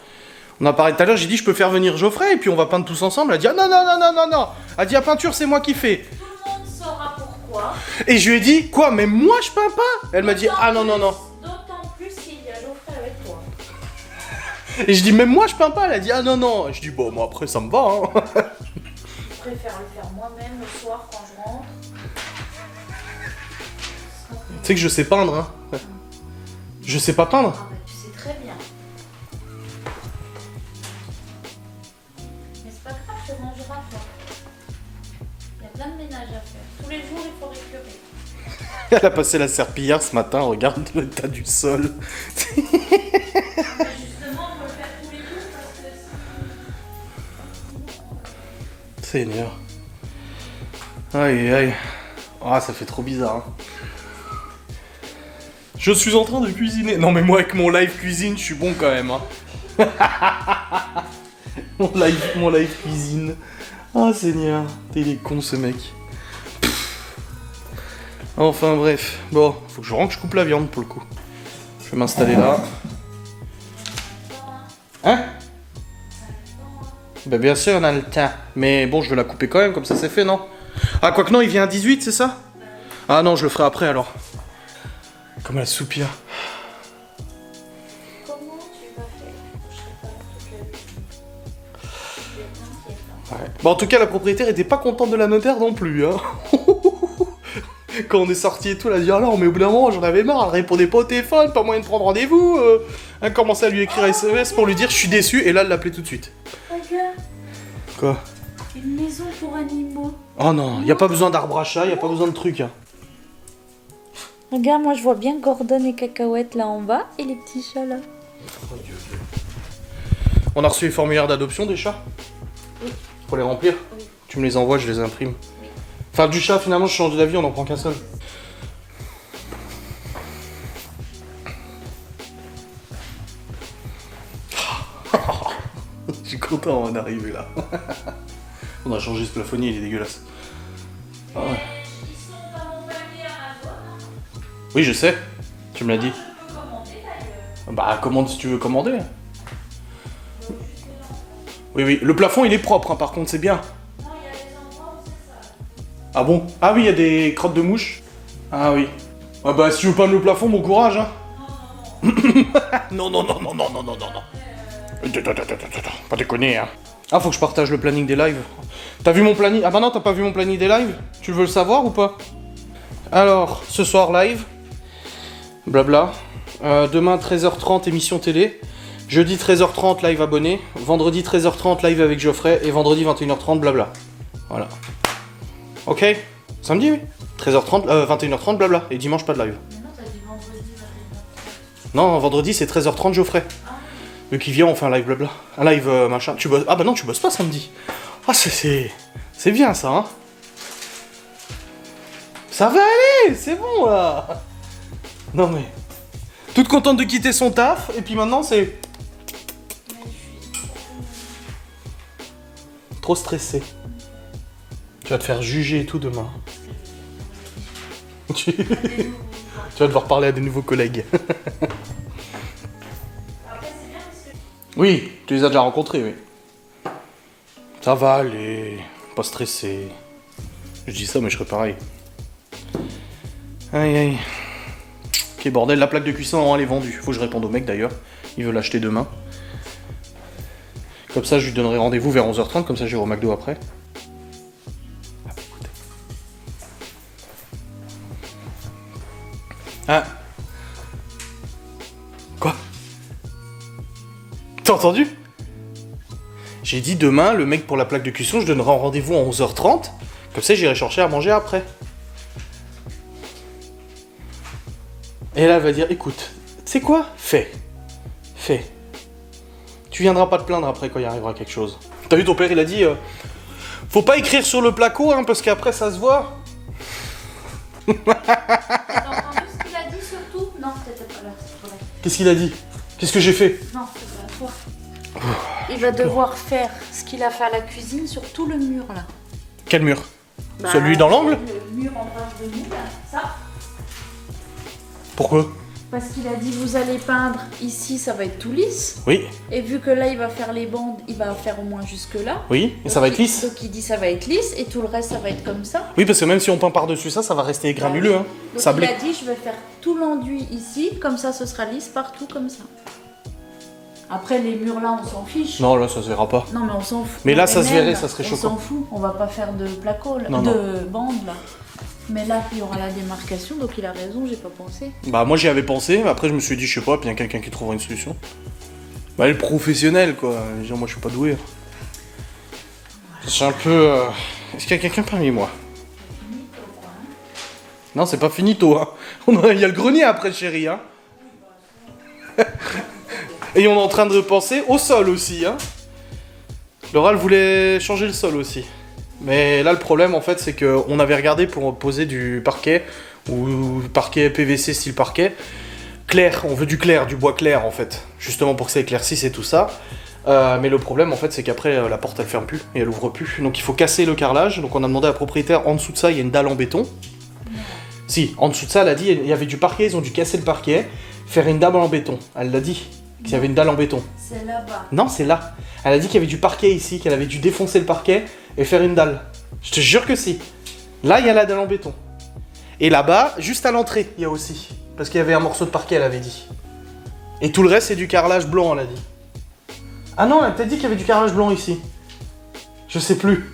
On a parlé tout à l'heure, j'ai dit je peux faire venir Geoffrey et puis on va peindre tous ensemble. Elle a dit ah non. Elle a dit la peinture c'est moi qui fais. Tout le monde saura pourquoi. Et je lui ai dit quoi mais moi je peins pas. Elle m'a dit ah non. D'autant plus s'il y a Geoffrey avec toi. Et je dis même moi je peins pas. Elle a dit ah non. Et je dis bon moi après ça me va hein. Je préfère le faire moi-même le soir quand je rentre. Tu sais que je sais peindre hein. Je sais pas peindre. Ah bah tu sais très bien. Mais c'est pas grave, tu rangeras toi. Il y a plein de ménage à faire. Tous les jours il faut récupérer. Elle a passé la serpillière ce matin, regarde l'état du sol. Justement, on peut le faire tous les jours parce que Seigneur. Aïe. Ah ça fait trop bizarre hein. Je suis en train de cuisiner. Non mais moi avec mon live cuisine, je suis bon quand même. Hein. mon live cuisine. Ah Seigneur, il est con ce mec. Enfin bref. Bon, faut que je rentre, je coupe la viande pour le coup. Je vais m'installer là. Hein? Bah bien sûr on a le temps. Mais bon, je vais la couper quand même, comme ça c'est fait, non? Ah quoique non, il vient à 18, c'est ça? Ah non, je le ferai après alors. Comme elle soupire. comment tu vas faire? Je serai pas là toute la vie. Je vais être inquiète. Ouais. Bon, en tout cas, la propriétaire était pas contente de la notaire non plus, hein. Quand on est sorti et tout, elle a dit alors, mais au bout d'un moment, j'en avais marre, elle répondait pas au téléphone, pas moyen de prendre rendez-vous. Elle commençait à lui écrire SMS pour lui dire je suis déçu, et là, elle l'appelait tout de suite. Regarde, Quoi? une maison pour animaux. Oh non, y a pas besoin d'arbre à chat, y a pas besoin de trucs, hein. Regarde, moi je vois bien Gordon et Cacahuète là en bas et les petits chats là. On a reçu les formulaires d'adoption des chats? Oui. Faut les remplir? Oui. Tu me les envoies, je les imprime. Oui. Enfin, du chat, finalement, je change d'avis, on en prend qu'un seul. Je suis content d'en arriver là. On a changé ce plafonnier, il est dégueulasse. Oui, je sais. Tu me l'as dit. Je peux commander d'ailleurs. Bah, commande si tu veux commander. Oui, oui. Le plafond, il est propre, hein, par contre, c'est bien. Non, il y a des endroits où c'est sale. Ah bon? Ah oui, il y a des crottes de mouches. Ah oui. Ah bah, si tu veux peindre le plafond, bon courage, hein. Non, non, non, non, non, non, non, non, non. Attends, pas déconner, hein. Ah, faut que je partage le planning des lives. T'as vu mon planning? Ah bah non, t'as pas vu mon planning des lives? Tu veux le savoir ou pas? Alors, ce soir, live. Blabla. Demain, 13h30, émission télé. Jeudi, 13h30, live abonné. Vendredi, 13h30, live avec Geoffrey. Et vendredi, 21h30, blabla. Voilà. Ok? Samedi, oui. 13h30, 21h30, blabla. Et dimanche, pas de live. Mais non, t'as dit vendredi 21h. Non, vendredi, c'est 13h30, Geoffrey. Vu qu'il vient, on fait un live blabla. Un live machin. Tu bosses... Ah bah non, tu bosses pas samedi. Ah, c'est bien, ça, hein. Ça va aller, c'est bon, là. Non, mais... Toute contente de quitter son taf, et puis maintenant, c'est... Trop stressé. Tu vas te faire juger et tout demain. Tu vas devoir parler à des nouveaux collègues. Après, c'est bien parce que. Oui, tu les as déjà rencontrés, oui. Ça va aller, pas stressé. Je dis ça, mais je serais pareil. Aïe aïe. Ok, bordel, la plaque de cuisson, elle est vendue. Faut que je réponde au mec d'ailleurs. Il veut l'acheter demain. Comme ça, je lui donnerai rendez-vous vers 11h30, comme ça j'irai au McDo après. Ah. Quoi? T'as entendu? J'ai dit demain, le mec pour la plaque de cuisson, je donnerai un rendez-vous à 11h30. Comme ça, j'irai chercher à manger après. Et là, elle va dire, écoute, tu sais quoi? Fais. Fais. Tu viendras pas te plaindre après quand il arrivera quelque chose. T'as vu, ton père, il a dit, faut pas écrire sur le placo, hein, parce qu'après, ça se voit. T'as entendu ce qu'il a dit surtout? Non, t'étais pas là, c'est trop vrai. Qu'est-ce qu'il a dit? Qu'est-ce que j'ai fait? Non, c'est pas toi. Il va devoir faire ce qu'il a fait à la cuisine sur tout le mur là. Quel mur? Celui dans l'angle? Le mur en base de moule, ça. Pourquoi? Parce qu'il a dit vous allez peindre ici, ça va être tout lisse. Oui, Et vu que là il va faire les bandes, il va faire au moins jusque là. oui, et ça va être lisse. Donc il dit ça va être lisse et tout le reste ça va être comme ça. Oui, parce que même si on peint par-dessus ça, ça va rester granuleux, hein. Donc Sablé. il a dit je vais faire tout l'enduit ici, comme ça ce sera lisse partout comme ça. Après les murs là on s'en fiche. Non, là, ça se verra pas. Non mais on s'en fout. Mais là, Et ça se même, verrait, ça serait On choquant. s'en fout, on va pas faire de placo, là, Non, de bandes là. Mais là il y aura la démarcation, donc il a raison, j'ai pas pensé. Bah, moi, j'y avais pensé, mais après, je me suis dit, je sais pas, puis il y a quelqu'un qui trouvera une solution. Bah, le professionnel, quoi. Je veux dire, moi, je suis pas doué. C'est un peu... Est-ce qu'il y a quelqu'un parmi moi? Non, c'est pas finito, hein. Il y a le grenier après, chérie, hein. Et on est en train de penser au sol aussi, hein. Laura, elle voulait changer le sol aussi. Mais là, le problème, en fait, c'est qu'on avait regardé pour poser du parquet, ou parquet PVC style parquet. Clair, on veut du clair, du bois clair, en fait. Justement pour que ça éclaircisse et tout ça. Mais le problème, en fait, c'est qu'après, la porte, elle ferme plus, et elle ouvre plus. Donc il faut casser le carrelage. Donc on a demandé à la propriétaire, en dessous de ça, il y a une dalle en béton. Si, en dessous de ça, elle a dit, il y avait du parquet, ils ont dû casser le parquet, faire une dalle en béton. Elle l'a dit, qu'il y avait une dalle en béton. C'est là-bas. Non, c'est là. Elle a dit qu'il y avait du parquet ici, qu'elle avait dû défoncer le parquet et faire une dalle. Je te jure que si. Là, il y a la dalle en béton. Et là-bas, juste à l'entrée, il y a aussi. Parce qu'il y avait un morceau de parquet, elle avait dit. Et tout le reste, c'est du carrelage blanc, elle a dit. Ah non, elle t'a dit qu'il y avait du carrelage blanc ici. Je sais plus.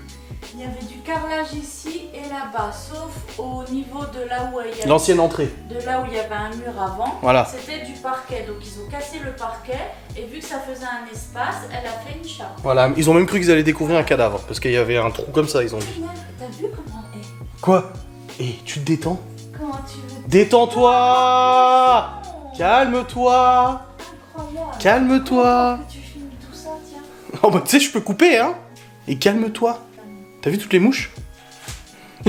Il y avait du carrelage ici et là-bas, sauf au niveau de là où il y avait, L'ancienne entrée. de là où il y avait un mur avant. Voilà. C'était du parquet, donc ils ont cassé le parquet et vu que ça faisait un espace, elle a fait une chape. Voilà, ils ont même cru qu'ils allaient découvrir un cadavre. Parce qu'il y avait un trou comme ça, ils ont dit. T'as vu comment elle est? Quoi? Et tu te détends? Comment tu veux? Détends-toi! Calme-toi! Incroyable. Calme-toi! Que tu filmes tout ça, tiens. Oh bah tu sais, je peux couper, hein. Et calme-toi. T'as vu toutes les mouches?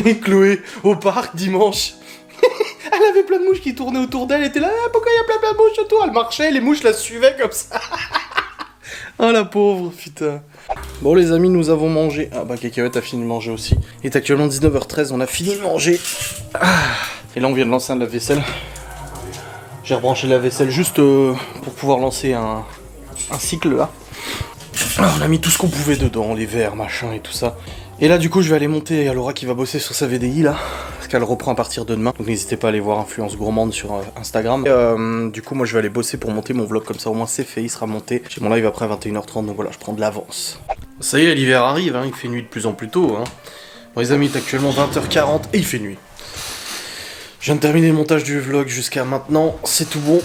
Et Chloé, au parc, dimanche. Elle avait plein de mouches qui tournaient autour d'elle. Elle était là, ah, pourquoi il y a plein de mouches autour? Elle marchait, les mouches la suivaient comme ça. Oh la pauvre, putain. Bon les amis, nous avons mangé. Ah bah Cacahuète a fini de manger aussi. Il est actuellement 19h13, on a fini de manger. Ah. Et là on vient de lancer un lave-vaisselle. J'ai rebranché la vaisselle juste pour pouvoir lancer un cycle là. On a mis tout ce qu'on pouvait dedans, les verres, machin et tout ça. Et là du coup je vais aller monter, il y a Laura qui va bosser sur sa VDI là, parce qu'elle reprend à partir de demain. Donc n'hésitez pas à aller voir Influence Gourmande sur Instagram. Et, du coup moi je vais aller bosser pour monter mon vlog, comme ça au moins c'est fait, il sera monté. J'ai mon live après 21h30, donc voilà, je prends de l'avance. Ça y est, l'hiver arrive, hein, il fait nuit de plus en plus tôt. Hein. Bon les amis, il est actuellement 20h40 et il fait nuit. Je viens de terminer le montage du vlog jusqu'à maintenant, c'est tout bon.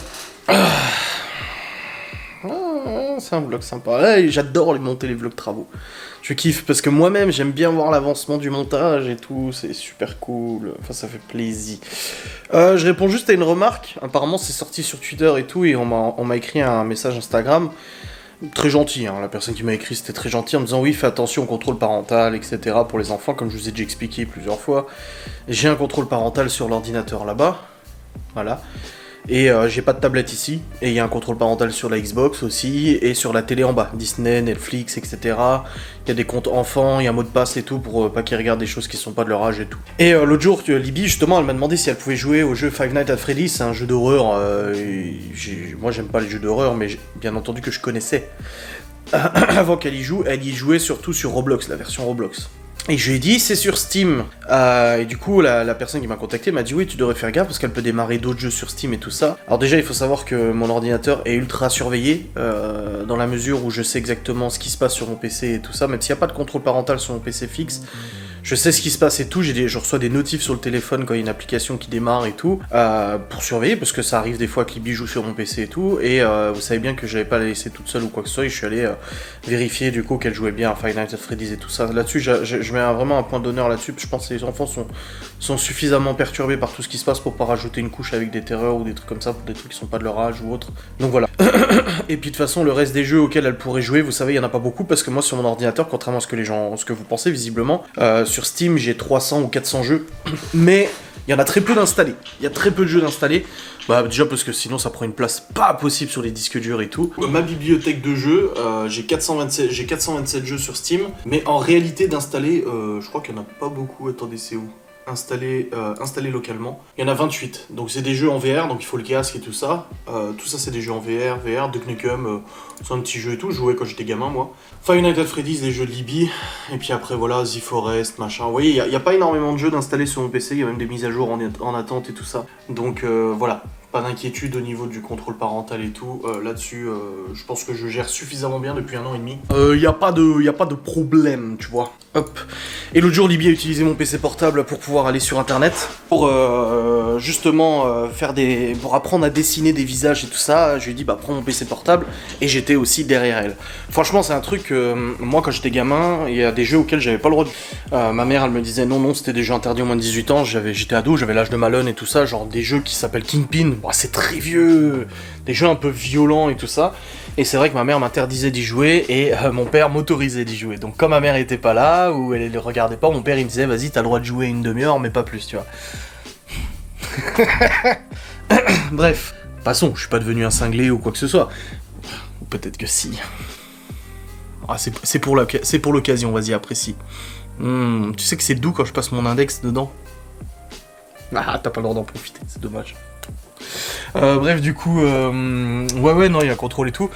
C'est un vlog sympa. Ouais, j'adore monter les vlogs travaux. Je kiffe parce que moi-même j'aime bien voir l'avancement du montage et tout, c'est super cool, enfin ça fait plaisir. Je réponds juste à une remarque, apparemment c'est sorti sur Twitter et tout, et on m'a écrit un message Instagram, très gentil, hein. La personne qui m'a écrit c'était très gentil en me disant oui fais attention au contrôle parental, etc. pour les enfants, comme je vous ai déjà expliqué plusieurs fois. J'ai un contrôle parental sur l'ordinateur là-bas, voilà. Et j'ai pas de tablette ici, et il y a un contrôle parental sur la Xbox aussi, et sur la télé en bas, Disney, Netflix, etc. Il y a des comptes enfants, il y a un mot de passe et tout, pour pas qu'ils regardent des choses qui sont pas de leur âge et tout. Et l'autre jour, Libby, justement, elle m'a demandé si elle pouvait jouer au jeu Five Nights at Freddy's, c'est un jeu d'horreur, moi j'aime pas les jeux d'horreur, mais bien entendu que je connaissais. Avant qu'elle y joue, elle y jouait surtout sur Roblox, la version Roblox. Et je lui ai dit, c'est sur Steam. Et du coup, la personne qui m'a contacté m'a dit, oui, tu devrais faire gaffe parce qu'elle peut démarrer d'autres jeux sur Steam et tout ça. Alors déjà, il faut savoir que mon ordinateur est ultra surveillé, dans la mesure où je sais exactement ce qui se passe sur mon PC et tout ça, même s'il n'y a pas de contrôle parental sur mon PC fixe. Je sais ce qui se passe et tout, je reçois des notifs sur le téléphone quand il y a une application qui démarre et tout, pour surveiller, parce que ça arrive des fois que Libby joue sur mon PC et tout, et vous savez bien que je l'avais pas la laissée toute seule ou quoi que ce soit, et je suis allé vérifier du coup qu'elle jouait bien à Five Nights at Freddy's et tout ça. Là-dessus, je mets vraiment un point d'honneur là-dessus, je pense que les enfants sont suffisamment perturbés par tout ce qui se passe pour pas rajouter une couche avec des terreurs ou des trucs comme ça, pour des trucs qui sont pas de leur âge ou autre. Donc voilà. Et puis de toute façon, le reste des jeux auxquels elle pourrait jouer, vous savez, il y en a pas beaucoup, parce que moi sur mon ordinateur, contrairement à ce que vous pensez visiblement, sur Steam j'ai 300 ou 400 jeux, mais il y en a très peu d'installés. Il y a très peu de jeux d'installés. Bah déjà parce que sinon ça prend une place pas possible sur les disques durs et tout. Ma bibliothèque de jeux, j'ai 427 jeux sur Steam, mais en réalité d'installer, je crois qu'il y en a pas beaucoup. Attendez, c'est où ? Installé localement. Il y en a 28, donc c'est des jeux en VR, donc il faut le casque et tout ça. Tout ça c'est des jeux en VR, Duck Nukem, c'est un petit jeu et tout, je jouais quand j'étais gamin moi. Five Nights at Freddy's, les jeux de Libby, et puis après voilà, The Forest, machin. Vous voyez, il n'y a pas énormément de jeux d'installer sur mon PC, il y a même des mises à jour en attente et tout ça. Donc voilà. Pas d'inquiétude au niveau du contrôle parental et tout, là-dessus, je pense que je gère suffisamment bien depuis 1 an et demi. Y a pas de problème, tu vois. Hop. Et l'autre jour, Libby a utilisé mon PC portable pour pouvoir aller sur internet, pour justement pour apprendre à dessiner des visages et tout ça. Je lui ai dit, bah prends mon PC portable, et j'étais aussi derrière elle. Franchement, c'est un truc, moi quand j'étais gamin, il y a des jeux auxquels j'avais pas le droit de... ma mère, elle me disait non, c'était des jeux interdits au moins de 18 ans, j'étais ado, j'avais l'âge de Malone et tout ça, genre des jeux qui s'appellent Kingpin. Bon, c'est très vieux, des jeux un peu violents et tout ça, et c'est vrai que ma mère m'interdisait d'y jouer, et mon père m'autorisait d'y jouer. Donc quand ma mère était pas là, ou elle le regardait pas, mon père il me disait vas-y t'as le droit de jouer une demi-heure, mais pas plus, tu vois. Bref, passons, je suis pas devenu un cinglé ou quoi que ce soit. Ou peut-être que si. Ah, c'est pour l'occasion, vas-y apprécie. Tu sais que c'est doux quand je passe mon index dedans. Ah, t'as pas le droit d'en profiter, c'est dommage. Bref, du coup, ouais, non, il y a un contrôle et tout.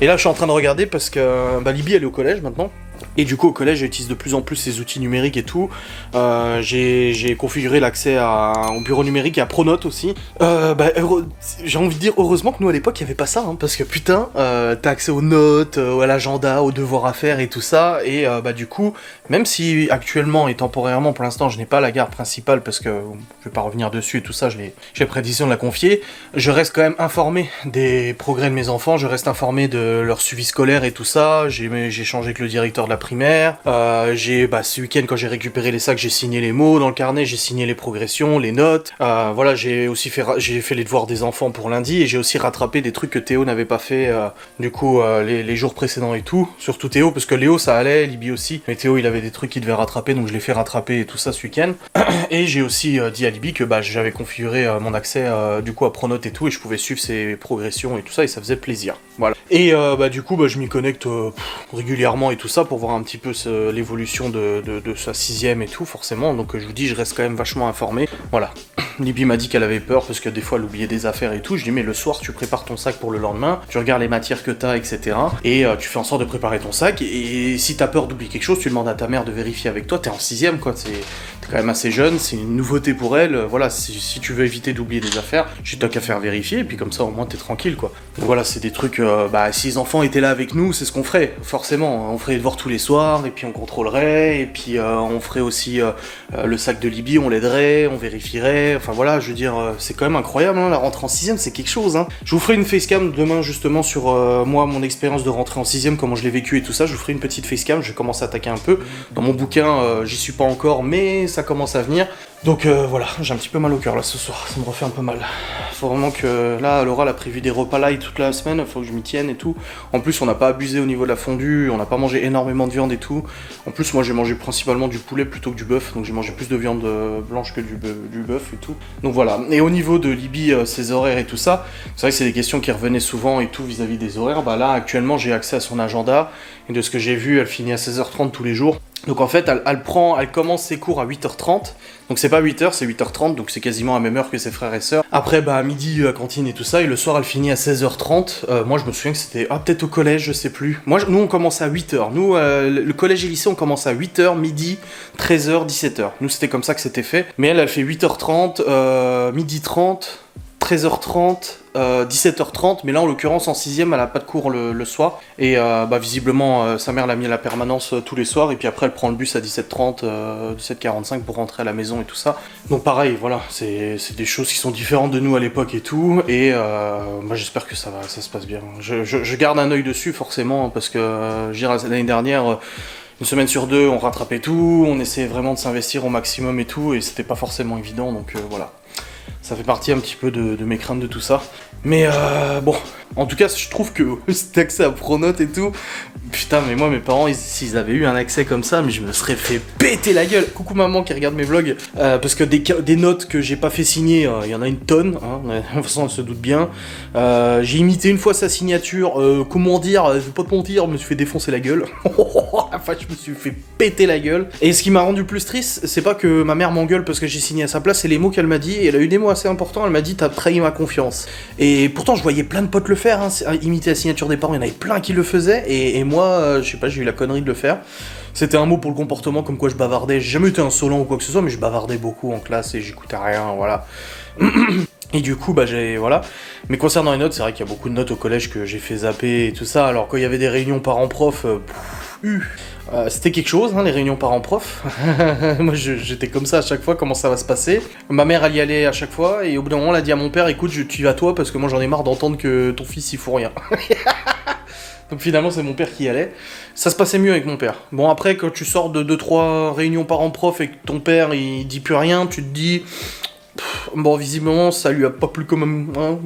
Et là, je suis en train de regarder parce que Libby, elle est au collège maintenant. Et du coup, au collège, j'utilise de plus en plus ces outils numériques et tout. J'ai configuré l'accès au bureau numérique et à Pronote aussi. J'ai envie de dire, heureusement que nous, à l'époque, il n'y avait pas ça. Hein, parce que putain, t'as accès aux notes, à l'agenda, aux devoirs à faire et tout ça. Et du coup, même si actuellement et temporairement, pour l'instant, je n'ai pas la garde principale parce que je vais pas revenir dessus et tout ça, j'ai prédécision de la confier, je reste quand même informé des progrès de mes enfants, je reste informé de leur suivi scolaire et tout ça. J'ai échangé avec le directeur de la primaire, ce week-end quand j'ai récupéré les sacs, j'ai signé les mots dans le carnet, j'ai signé les progressions, les notes, voilà, j'ai fait les devoirs des enfants pour lundi, et j'ai aussi rattrapé des trucs que Théo n'avait pas fait les jours précédents et tout, surtout Théo, parce que Léo ça allait, Libby aussi, mais Théo il avait des trucs qu'il devait rattraper, donc je l'ai fait rattraper et tout ça ce week-end. Et j'ai aussi dit à Libby que j'avais configuré mon accès à Pronote et tout, et je pouvais suivre ses progressions et tout ça, et ça faisait plaisir, voilà. Et du coup je m'y connecte régulièrement et tout ça pour voir voir un petit peu l'évolution de sa 6ème et tout, forcément. Donc je vous dis, je reste quand même vachement informé. Voilà. Libby m'a dit qu'elle avait peur parce que des fois elle oubliait des affaires et tout. Je dis mais le soir tu prépares ton sac pour le lendemain, tu regardes les matières que t'as, etc. Et tu fais en sorte de préparer ton sac. Et si t'as peur d'oublier quelque chose, tu demandes à ta mère de vérifier avec toi. T'es en 6ème quoi, t'es quand même assez jeune, c'est une nouveauté pour elle. Voilà, si tu veux éviter d'oublier des affaires, j'ai t'as qu'à faire vérifier et puis comme ça au moins t'es tranquille quoi. Donc voilà, c'est des trucs, si les enfants étaient là avec nous, c'est ce qu'on ferait, forcément. On ferait les devoirs tous les soirs et puis on contrôlerait et puis on ferait aussi le sac de Libby, on l'aiderait, on vérifierait. Enfin voilà, je veux dire, c'est quand même incroyable, hein, la rentrée en 6ème, c'est quelque chose. Hein. Je vous ferai une facecam demain justement sur moi, mon expérience de rentrée en 6ème, comment je l'ai vécu et tout ça. Je vous ferai une petite facecam, je vais commencer à attaquer un peu. Dans mon bouquin, j'y suis pas encore, mais ça commence à venir. Donc voilà, j'ai un petit peu mal au cœur là ce soir, ça me refait un peu mal. Faut vraiment que, là, Laura elle a prévu des repas light toute la semaine, faut que je m'y tienne et tout. En plus, on n'a pas abusé au niveau de la fondue, on n'a pas mangé énormément de viande et tout. En plus, moi j'ai mangé principalement du poulet plutôt que du bœuf, donc j'ai mangé plus de viande blanche que du bœuf et tout. Donc voilà, et au niveau de Libby, ses horaires et tout ça, c'est vrai que c'est des questions qui revenaient souvent et tout vis-à-vis des horaires. Bah là, actuellement, j'ai accès à son agenda, et de ce que j'ai vu, elle finit à 16h30 tous les jours. Donc en fait, elle commence ses cours à 8h30, donc c'est pas 8h, c'est 8h30, donc c'est quasiment à la même heure que ses frères et sœurs. Après, à midi, à cantine et tout ça, et le soir, elle finit à 16h30. Moi, je me souviens que c'était, peut-être au collège, je sais plus. Nous, on commence à 8h. Nous, le collège et lycée, on commence à 8h, midi, 13h, 17h. Nous, c'était comme ça que c'était fait. Mais elle fait 8h30, midi 30... 13h30, 17h30, mais là en l'occurrence en 6ème elle a pas de cours le soir, et visiblement sa mère l'a mis à la permanence tous les soirs, et puis après elle prend le bus à 17h30, 17h45 pour rentrer à la maison et tout ça. Donc pareil, voilà, c'est des choses qui sont différentes de nous à l'époque et tout, et moi j'espère que ça se passe bien. Je garde un œil dessus forcément, parce que l'année dernière, une semaine sur deux on rattrapait tout, on essayait vraiment de s'investir au maximum et tout, et c'était pas forcément évident, donc voilà. Ça fait partie un petit peu de mes craintes de tout ça. Mais bon, en tout cas, je trouve que cet accès à Pronote et tout, putain, mais moi, mes parents, s'ils avaient eu un accès comme ça, mais je me serais fait péter la gueule. Coucou maman qui regarde mes vlogs, parce que des notes que j'ai pas fait signer, il y en a une tonne, hein, de toute façon, elle se doute bien. J'ai imité une fois sa signature, comment dire, je vais pas te mentir, je me suis fait défoncer la gueule. Enfin, je me suis fait péter la gueule. Et ce qui m'a rendu plus triste, c'est pas que ma mère m'engueule parce que j'ai signé à sa place, c'est les mots qu'elle m'a dit, et elle a eu des mots assez importants, elle m'a dit, t'as trahi ma confiance. Et pourtant, je voyais plein de potes le faire, hein, imiter la signature des parents, il y en avait plein qui le faisaient, et moi, je sais pas, j'ai eu la connerie de le faire. C'était un mot pour le comportement, comme quoi je bavardais, j'ai jamais été insolent ou quoi que ce soit, mais je bavardais beaucoup en classe et j'écoutais rien, voilà. Et du coup, voilà. Mais concernant les notes, c'est vrai qu'il y a beaucoup de notes au collège que j'ai fait zapper et tout ça, alors quand il y avait des réunions parents-prof, c'était quelque chose, hein, les réunions parents-prof. Moi, j'étais comme ça à chaque fois, comment ça va se passer. Ma mère, elle y allait à chaque fois, et au bout d'un moment, elle a dit à mon père, écoute, tu y vas toi, parce que moi, j'en ai marre d'entendre que ton fils, il fout rien. Donc finalement, c'est mon père qui y allait. Ça se passait mieux avec mon père. Bon, après, quand tu sors de 2-3 réunions parents-prof et que ton père, il dit plus rien, tu te dis... Bon, visiblement, ça lui a pas plu quand même. Hein,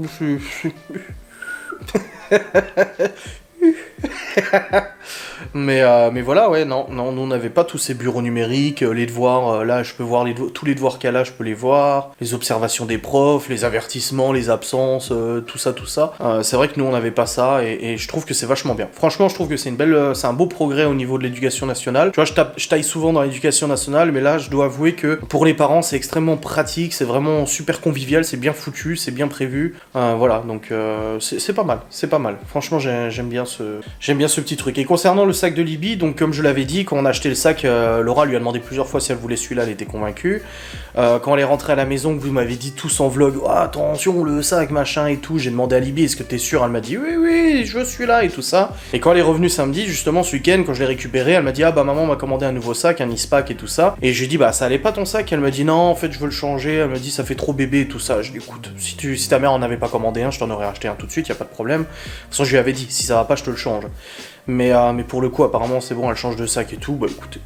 mais voilà, ouais, non, nous on n'avait pas tous ces bureaux numériques, les devoirs, là je peux voir tous les devoirs qu'elle a, je peux les voir, les observations des profs, les avertissements, les absences, tout ça. C'est vrai que nous on n'avait pas ça, et je trouve que c'est vachement bien. Franchement, je trouve que c'est un beau progrès au niveau de l'éducation nationale. Tu vois, je taille souvent dans l'éducation nationale, mais là je dois avouer que pour les parents c'est extrêmement pratique, c'est vraiment super convivial, c'est bien foutu, c'est bien prévu, voilà, donc c'est pas mal. Franchement, j'aime bien ce petit truc. Et concernant le sac de Libby, donc comme je l'avais dit, quand on a acheté le sac, Laura lui a demandé plusieurs fois si elle voulait celui-là, elle était convaincue. Quand elle est rentrée à la maison, vous m'avez dit tous en vlog, oh, attention, le sac, machin et tout, j'ai demandé à Libby, est-ce que t'es sûr? Elle m'a dit, oui, je suis là et tout ça. Et quand elle est revenue samedi, justement, ce week-end, quand je l'ai récupéré, elle m'a dit, maman m'a commandé un nouveau sac, un Ispac et tout ça. Et je lui ai dit, ça allait pas ton sac? Elle m'a dit, non, en fait, je veux le changer. Elle m'a dit, ça fait trop bébé et tout ça. Je lui ai dit, écoute, si ta mère en avait pas commandé un, je t'en aurais acheté un tout de suite, y a pas de problème. De toute façon, je lui avais dit, si ça va pas, je te le change. Mais pour le coup, apparemment, c'est bon, elle change de sac et tout. Bah écoutez,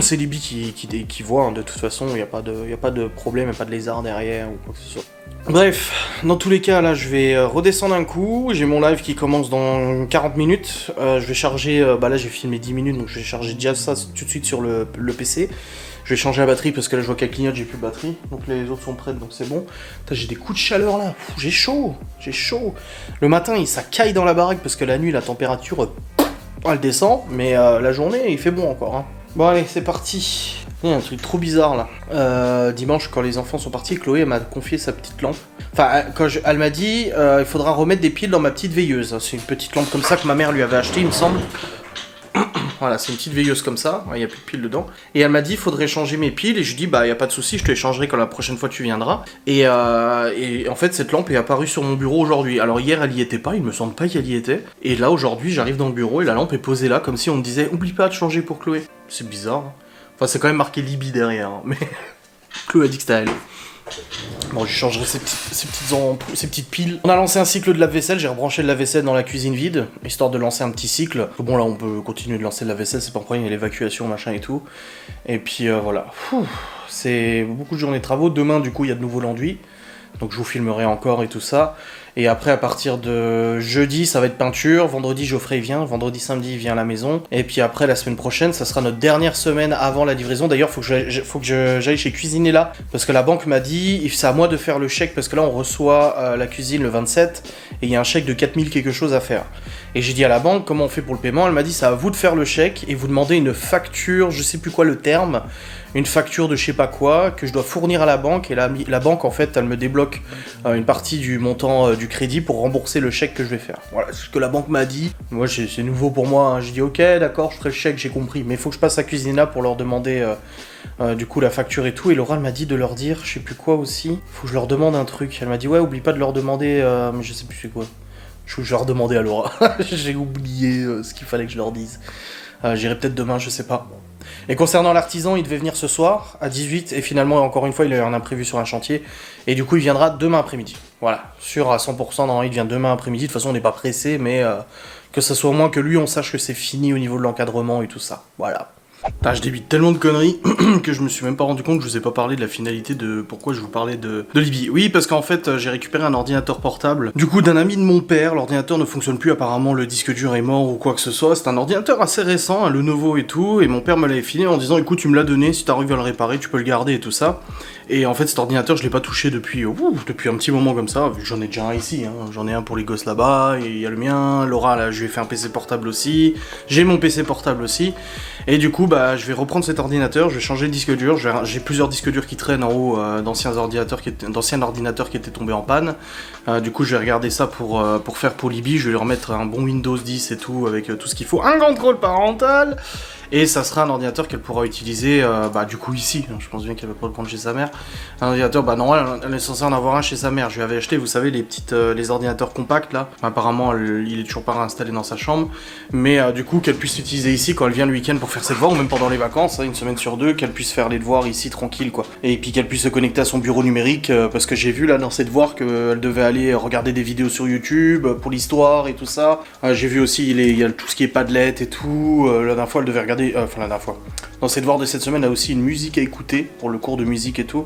c'est Libby qui voit, hein, de toute façon, il n'y a pas de problème, il n'y a pas de lézard derrière ou quoi que ce soit. Bref, dans tous les cas, là, je vais redescendre un coup. J'ai mon live qui commence dans 40 minutes. Je vais charger, là, j'ai filmé 10 minutes, donc je vais charger déjà ça tout de suite sur le PC. Je vais changer la batterie parce que là, je vois qu'elle clignote, j'ai plus de batterie. Donc les autres sont prêtes, donc c'est bon. Putain, j'ai des coups de chaleur là. J'ai chaud. Le matin, ça caille dans la baraque parce que la nuit, la température... elle descend, mais la journée, il fait bon encore. Hein. Bon allez, c'est parti. Il y a un truc trop bizarre là. Dimanche, quand les enfants sont partis, Chloé elle m'a confié sa petite lampe. Enfin, elle m'a dit, il faudra remettre des piles dans ma petite veilleuse. C'est une petite lampe comme ça que ma mère lui avait achetée, il me semble. Voilà, c'est une petite veilleuse comme ça, il n'y a plus de piles dedans. Et elle m'a dit, il faudrait changer mes piles. Et je lui dis, bah, il n'y a pas de souci, je te les changerai quand la prochaine fois tu viendras. Et en fait, cette lampe est apparue sur mon bureau aujourd'hui. Alors hier, elle y était pas, il me semble pas qu'elle y était. Et là, aujourd'hui, j'arrive dans le bureau et la lampe est posée là, comme si on me disait, oublie pas de changer pour Chloé. C'est bizarre. Hein. Enfin, c'est quand même marqué Libye derrière, hein, mais Chloé a dit que c'était à elle. Bon, je changerai ces petites piles. On a lancé un cycle de lave-vaisselle, j'ai rebranché le lave-vaisselle dans la cuisine vide, histoire de lancer un petit cycle. Bon, là, on peut continuer de lancer le lave-vaisselle, c'est pas un problème, il y a l'évacuation, machin et tout. Et puis, voilà. C'est beaucoup de journées de travaux. Demain, du coup, il y a de nouveaux l'enduit. Donc, je vous filmerai encore et tout ça. Et après, à partir de jeudi, ça va être peinture. Vendredi, Geoffrey vient. Vendredi, samedi, il vient à la maison. Et puis après, la semaine prochaine, ça sera notre dernière semaine avant la livraison. D'ailleurs, faut que j'aille chez Cuisinella. Parce que la banque m'a dit, c'est à moi de faire le chèque. Parce que là, on reçoit la cuisine le 27. Et il y a un chèque de 4000 quelque chose à faire. Et j'ai dit à la banque, comment on fait pour le paiement? Elle m'a dit, c'est à vous de faire le chèque. Et vous demandez une facture, je sais plus quoi le terme. Une facture de je sais pas quoi, que je dois fournir à la banque. Et la banque, en fait, elle me débloque une partie du montant du crédit pour rembourser le chèque que je vais faire. Voilà, c'est ce que la banque m'a dit. Moi, c'est nouveau pour moi. Hein. J'ai dit, ok, d'accord, je ferai le chèque, j'ai compris. Mais il faut que je passe à Cuisinella pour leur demander du coup la facture et tout. Et Laura, elle m'a dit de leur dire, je sais plus quoi aussi. Faut que je leur demande un truc. Elle m'a dit, ouais, oublie pas de leur demander, mais je sais plus c'est quoi. Je vais leur demander à Laura. J'ai oublié ce qu'il fallait que je leur dise. J'irai peut-être demain, je sais pas. Et concernant l'artisan, il devait venir ce soir à 18 et finalement, encore une fois, il a eu un imprévu sur un chantier. Et du coup, il viendra demain après-midi. Voilà, sûr à 100%, normalement, il vient demain après-midi. De toute façon, on n'est pas pressé, mais que ça soit au moins que lui, on sache que c'est fini au niveau de l'encadrement et tout ça. Voilà. Putain, je débite tellement de conneries que je me suis même pas rendu compte que je vous ai pas parlé de la finalité de pourquoi je vous parlais de Libye. Oui, parce qu'en fait, j'ai récupéré un ordinateur portable. Du coup, d'un ami de mon père, l'ordinateur ne fonctionne plus, apparemment le disque dur est mort ou quoi que ce soit. C'est un ordinateur assez récent, hein, le Lenovo et tout, et mon père me l'avait filé en disant, écoute, tu me l'as donné, si t'arrives à le réparer, tu peux le garder et tout ça. Et en fait, cet ordinateur, je l'ai pas touché depuis un petit moment comme ça, vu que j'en ai déjà un ici, hein. J'en ai un pour les gosses là-bas, et il y a le mien, Laura, là, je lui ai fait un PC portable aussi, j'ai mon PC portable aussi, et du coup, bah, je vais reprendre cet ordinateur, je vais changer le disque dur, j'ai plusieurs disques durs qui traînent en haut d'anciens ordinateurs qui étaient tombés en panne, du coup, je vais regarder ça pour faire pour Libye, je vais lui remettre un bon Windows 10 et tout, avec tout ce qu'il faut, un contrôle parental. Et ça sera un ordinateur qu'elle pourra utiliser, du coup ici, je pense bien qu'elle va pas le prendre chez sa mère. Un ordinateur, normal, elle est censée en avoir un chez sa mère. Je lui avais acheté, vous savez, les ordinateurs compacts là. Apparemment, il est toujours pas réinstallé dans sa chambre. Mais du coup, qu'elle puisse l'utiliser ici quand elle vient le week-end pour faire ses devoirs, ou même pendant les vacances, hein, une semaine sur deux, qu'elle puisse faire les devoirs ici tranquille quoi. Et puis qu'elle puisse se connecter à son bureau numérique, parce que j'ai vu là dans ses devoirs qu'elle devait aller regarder des vidéos sur YouTube pour l'histoire et tout ça. J'ai vu aussi, il y a tout ce qui est Padlet et tout. La dernière fois, elle devait regarder. La dernière fois. Dans ses devoirs de cette semaine, elle a aussi une musique à écouter pour le cours de musique et tout.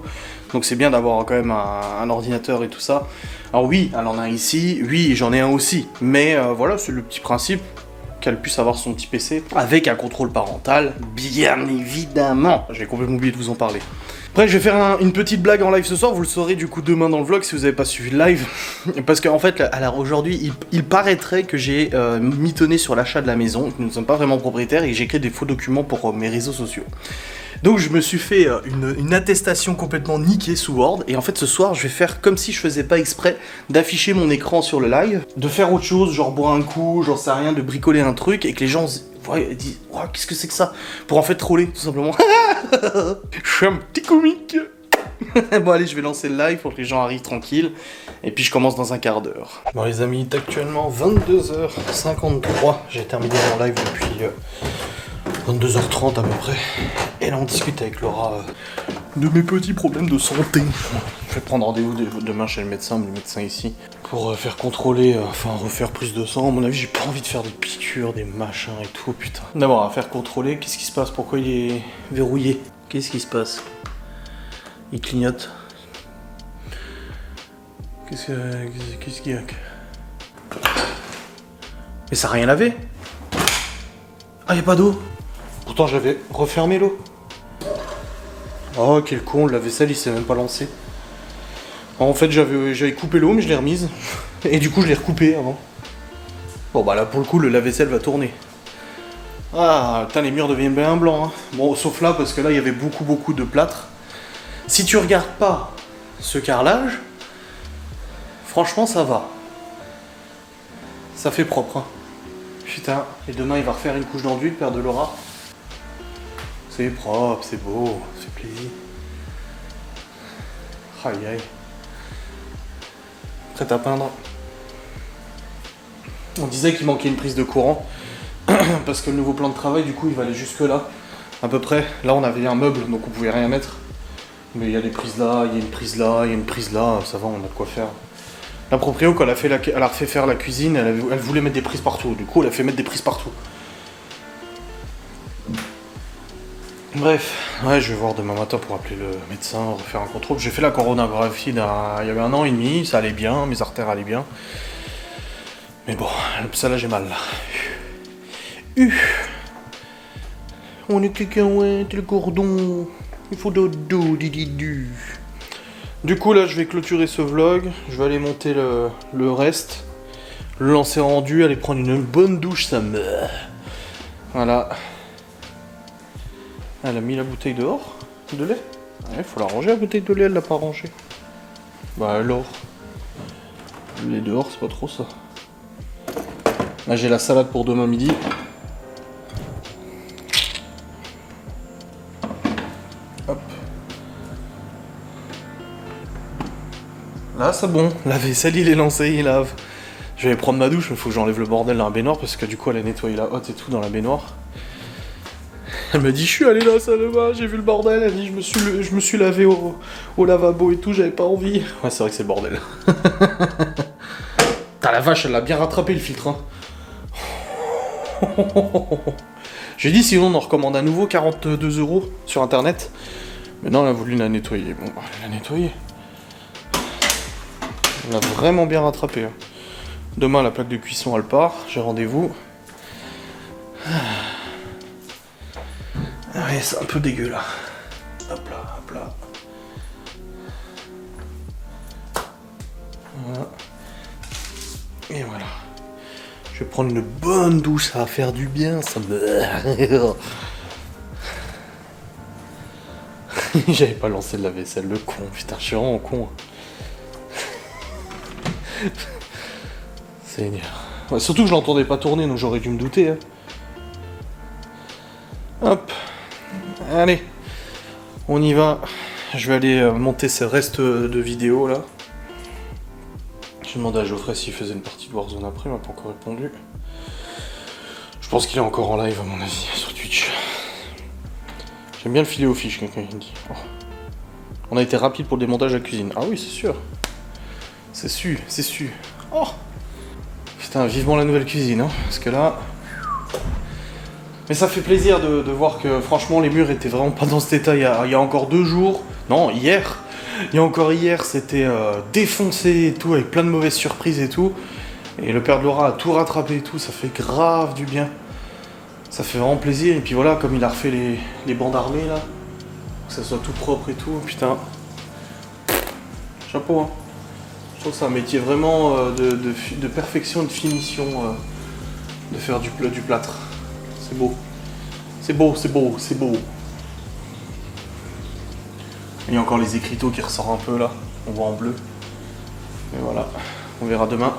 Donc c'est bien d'avoir quand même un ordinateur et tout ça. Alors oui, elle en a un ici, oui, j'en ai un aussi. Mais voilà, c'est le petit principe qu'elle puisse avoir son petit PC avec un contrôle parental, bien évidemment. J'ai complètement oublié de vous en parler. Après, je vais faire une petite blague en live ce soir, vous le saurez du coup demain dans le vlog si vous n'avez pas suivi le live. Parce qu'en fait, alors aujourd'hui, il paraîtrait que j'ai mitonné sur l'achat de la maison, que nous ne sommes pas vraiment propriétaires et que j'ai créé des faux documents pour mes réseaux sociaux. Donc je me suis fait une attestation complètement niquée sous Word, et en fait ce soir je vais faire comme si je faisais pas exprès d'afficher mon écran sur le live, de faire autre chose, genre boire un coup, j'en sais rien, de bricoler un truc, et que les gens disent « Oh, qu'est-ce que c'est que ça ?» Pour en fait troller, tout simplement. Je suis un petit comique. Bon allez, je vais lancer le live pour que les gens arrivent tranquilles, et puis je commence dans un quart d'heure. Bon les amis, il est actuellement 22h53, j'ai terminé mon live depuis 22h30 à peu près, et là on discute avec Laura de mes petits problèmes de santé. Je vais prendre rendez-vous demain chez le médecin ici, pour faire contrôler, refaire prise de sang. À mon avis, j'ai pas envie de faire des piqûres, des machins et tout, putain. D'abord, à faire contrôler, qu'est-ce qui se passe? Pourquoi il est verrouillé? Qu'est-ce qui se passe? Il clignote. Qu'est-ce qu'il y a? Mais ça a rien lavé? Ah, y'a pas d'eau? Pourtant, j'avais refermé l'eau. Oh, quel con, le lave-vaisselle, il s'est même pas lancé. En fait, j'avais coupé l'eau, mais je l'ai remise. Et du coup, je l'ai recoupé avant. Bon, bah là, pour le coup, le lave-vaisselle va tourner. Ah, putain, les murs deviennent bien blancs. Hein. Bon, sauf là, parce que là, il y avait beaucoup de plâtre. Si tu regardes pas ce carrelage, franchement, ça va. Ça fait propre. Hein. Putain, et demain, il va refaire une couche d'enduit, le père de Laura. C'est propre, c'est beau, ça fait plaisir. Aïe aïe. Prêt à peindre. On disait qu'il manquait une prise de courant. Parce que le nouveau plan de travail, du coup, il va aller jusque là. À peu près. Là, on avait un meuble, donc on pouvait rien mettre. Mais il y a des prises là, il y a une prise là, il y a une prise là. Ça va, on a de quoi faire. La proprio, quand elle a refait faire la cuisine, elle voulait mettre des prises partout. Du coup, elle a fait mettre des prises partout. Bref, ouais, je vais voir demain matin pour appeler le médecin, refaire un contrôle. J'ai fait la coronagraphie il y avait 1 an et demi, ça allait bien, mes artères allaient bien. Mais bon, ça là j'ai mal là. On est cacahuète, le cordon. Il faut dodo, dididu. Du coup là je vais clôturer ce vlog, je vais aller monter le reste, le lancer rendu, aller prendre une bonne douche, ça me... Voilà. Elle a mis la bouteille dehors de lait. Ouais, faut la ranger la bouteille de lait, elle l'a pas rangée. Bah alors. Le lait dehors, c'est pas trop ça. Là j'ai la salade pour demain midi. Hop. Là c'est bon, la vaisselle il est lancé, il lave. Je vais prendre ma douche, mais faut que j'enlève le bordel dans la baignoire parce que du coup elle a nettoyé la hotte et tout dans la baignoire. Elle me dit, je suis allé dans la salle de bain, j'ai vu le bordel. Elle dit, je me suis lavé au lavabo et tout, j'avais pas envie. Ouais, c'est vrai que c'est le bordel. T'as la vache, elle l'a bien rattrapé le filtre. Hein. J'ai dit, sinon on en recommande un nouveau, 42 € sur internet. Mais non, elle a voulu la nettoyer. Bon, elle l'a nettoyée. Elle l'a vraiment bien rattrapé. Hein. Demain, la plaque de cuisson, elle part. J'ai rendez-vous. Ouais, c'est un peu dégueu là. Hop là, hop là. Voilà. Et voilà. Je vais prendre une bonne douche, ça va faire du bien, ça me... J'avais pas lancé de la vaisselle, le con, putain, je suis vraiment con. Seigneur. Ouais, surtout que je l'entendais pas tourner, donc j'aurais dû me douter. Hein. Hop. Allez, on y va. Je vais aller monter ce reste de vidéo là. J'ai demandé à Geoffrey s'il faisait une partie de Warzone après, il m'a pas encore répondu. Je pense qu'il est encore en live à mon avis sur Twitch. J'aime bien le filet aux fiches, quelqu'un qui me dit. Oh. On a été rapide pour le démontage de la cuisine. Ah oui, c'est sûr. C'est sûr, c'est sûr. Oh putain, vivement la nouvelle cuisine, hein, parce que là... Mais ça fait plaisir de voir que franchement les murs étaient vraiment pas dans cet état il y a encore 2 jours. Non, hier. Il y a encore hier, c'était défoncé et tout, avec plein de mauvaises surprises et tout. Et le père de Laura a tout rattrapé et tout, ça fait grave du bien. Ça fait vraiment plaisir. Et puis voilà, comme il a refait les bandes armées là, que ça soit tout propre et tout, putain. Chapeau, hein. Je trouve que c'est un métier vraiment de perfection et de finition de faire du plâtre. C'est beau. C'est beau, c'est beau, c'est beau. Il y a encore les écriteaux qui ressortent un peu là. On voit en bleu. Mais voilà, on verra demain.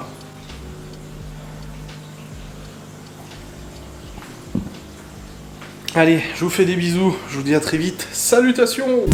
Allez, je vous fais des bisous. Je vous dis à très vite. Salutations!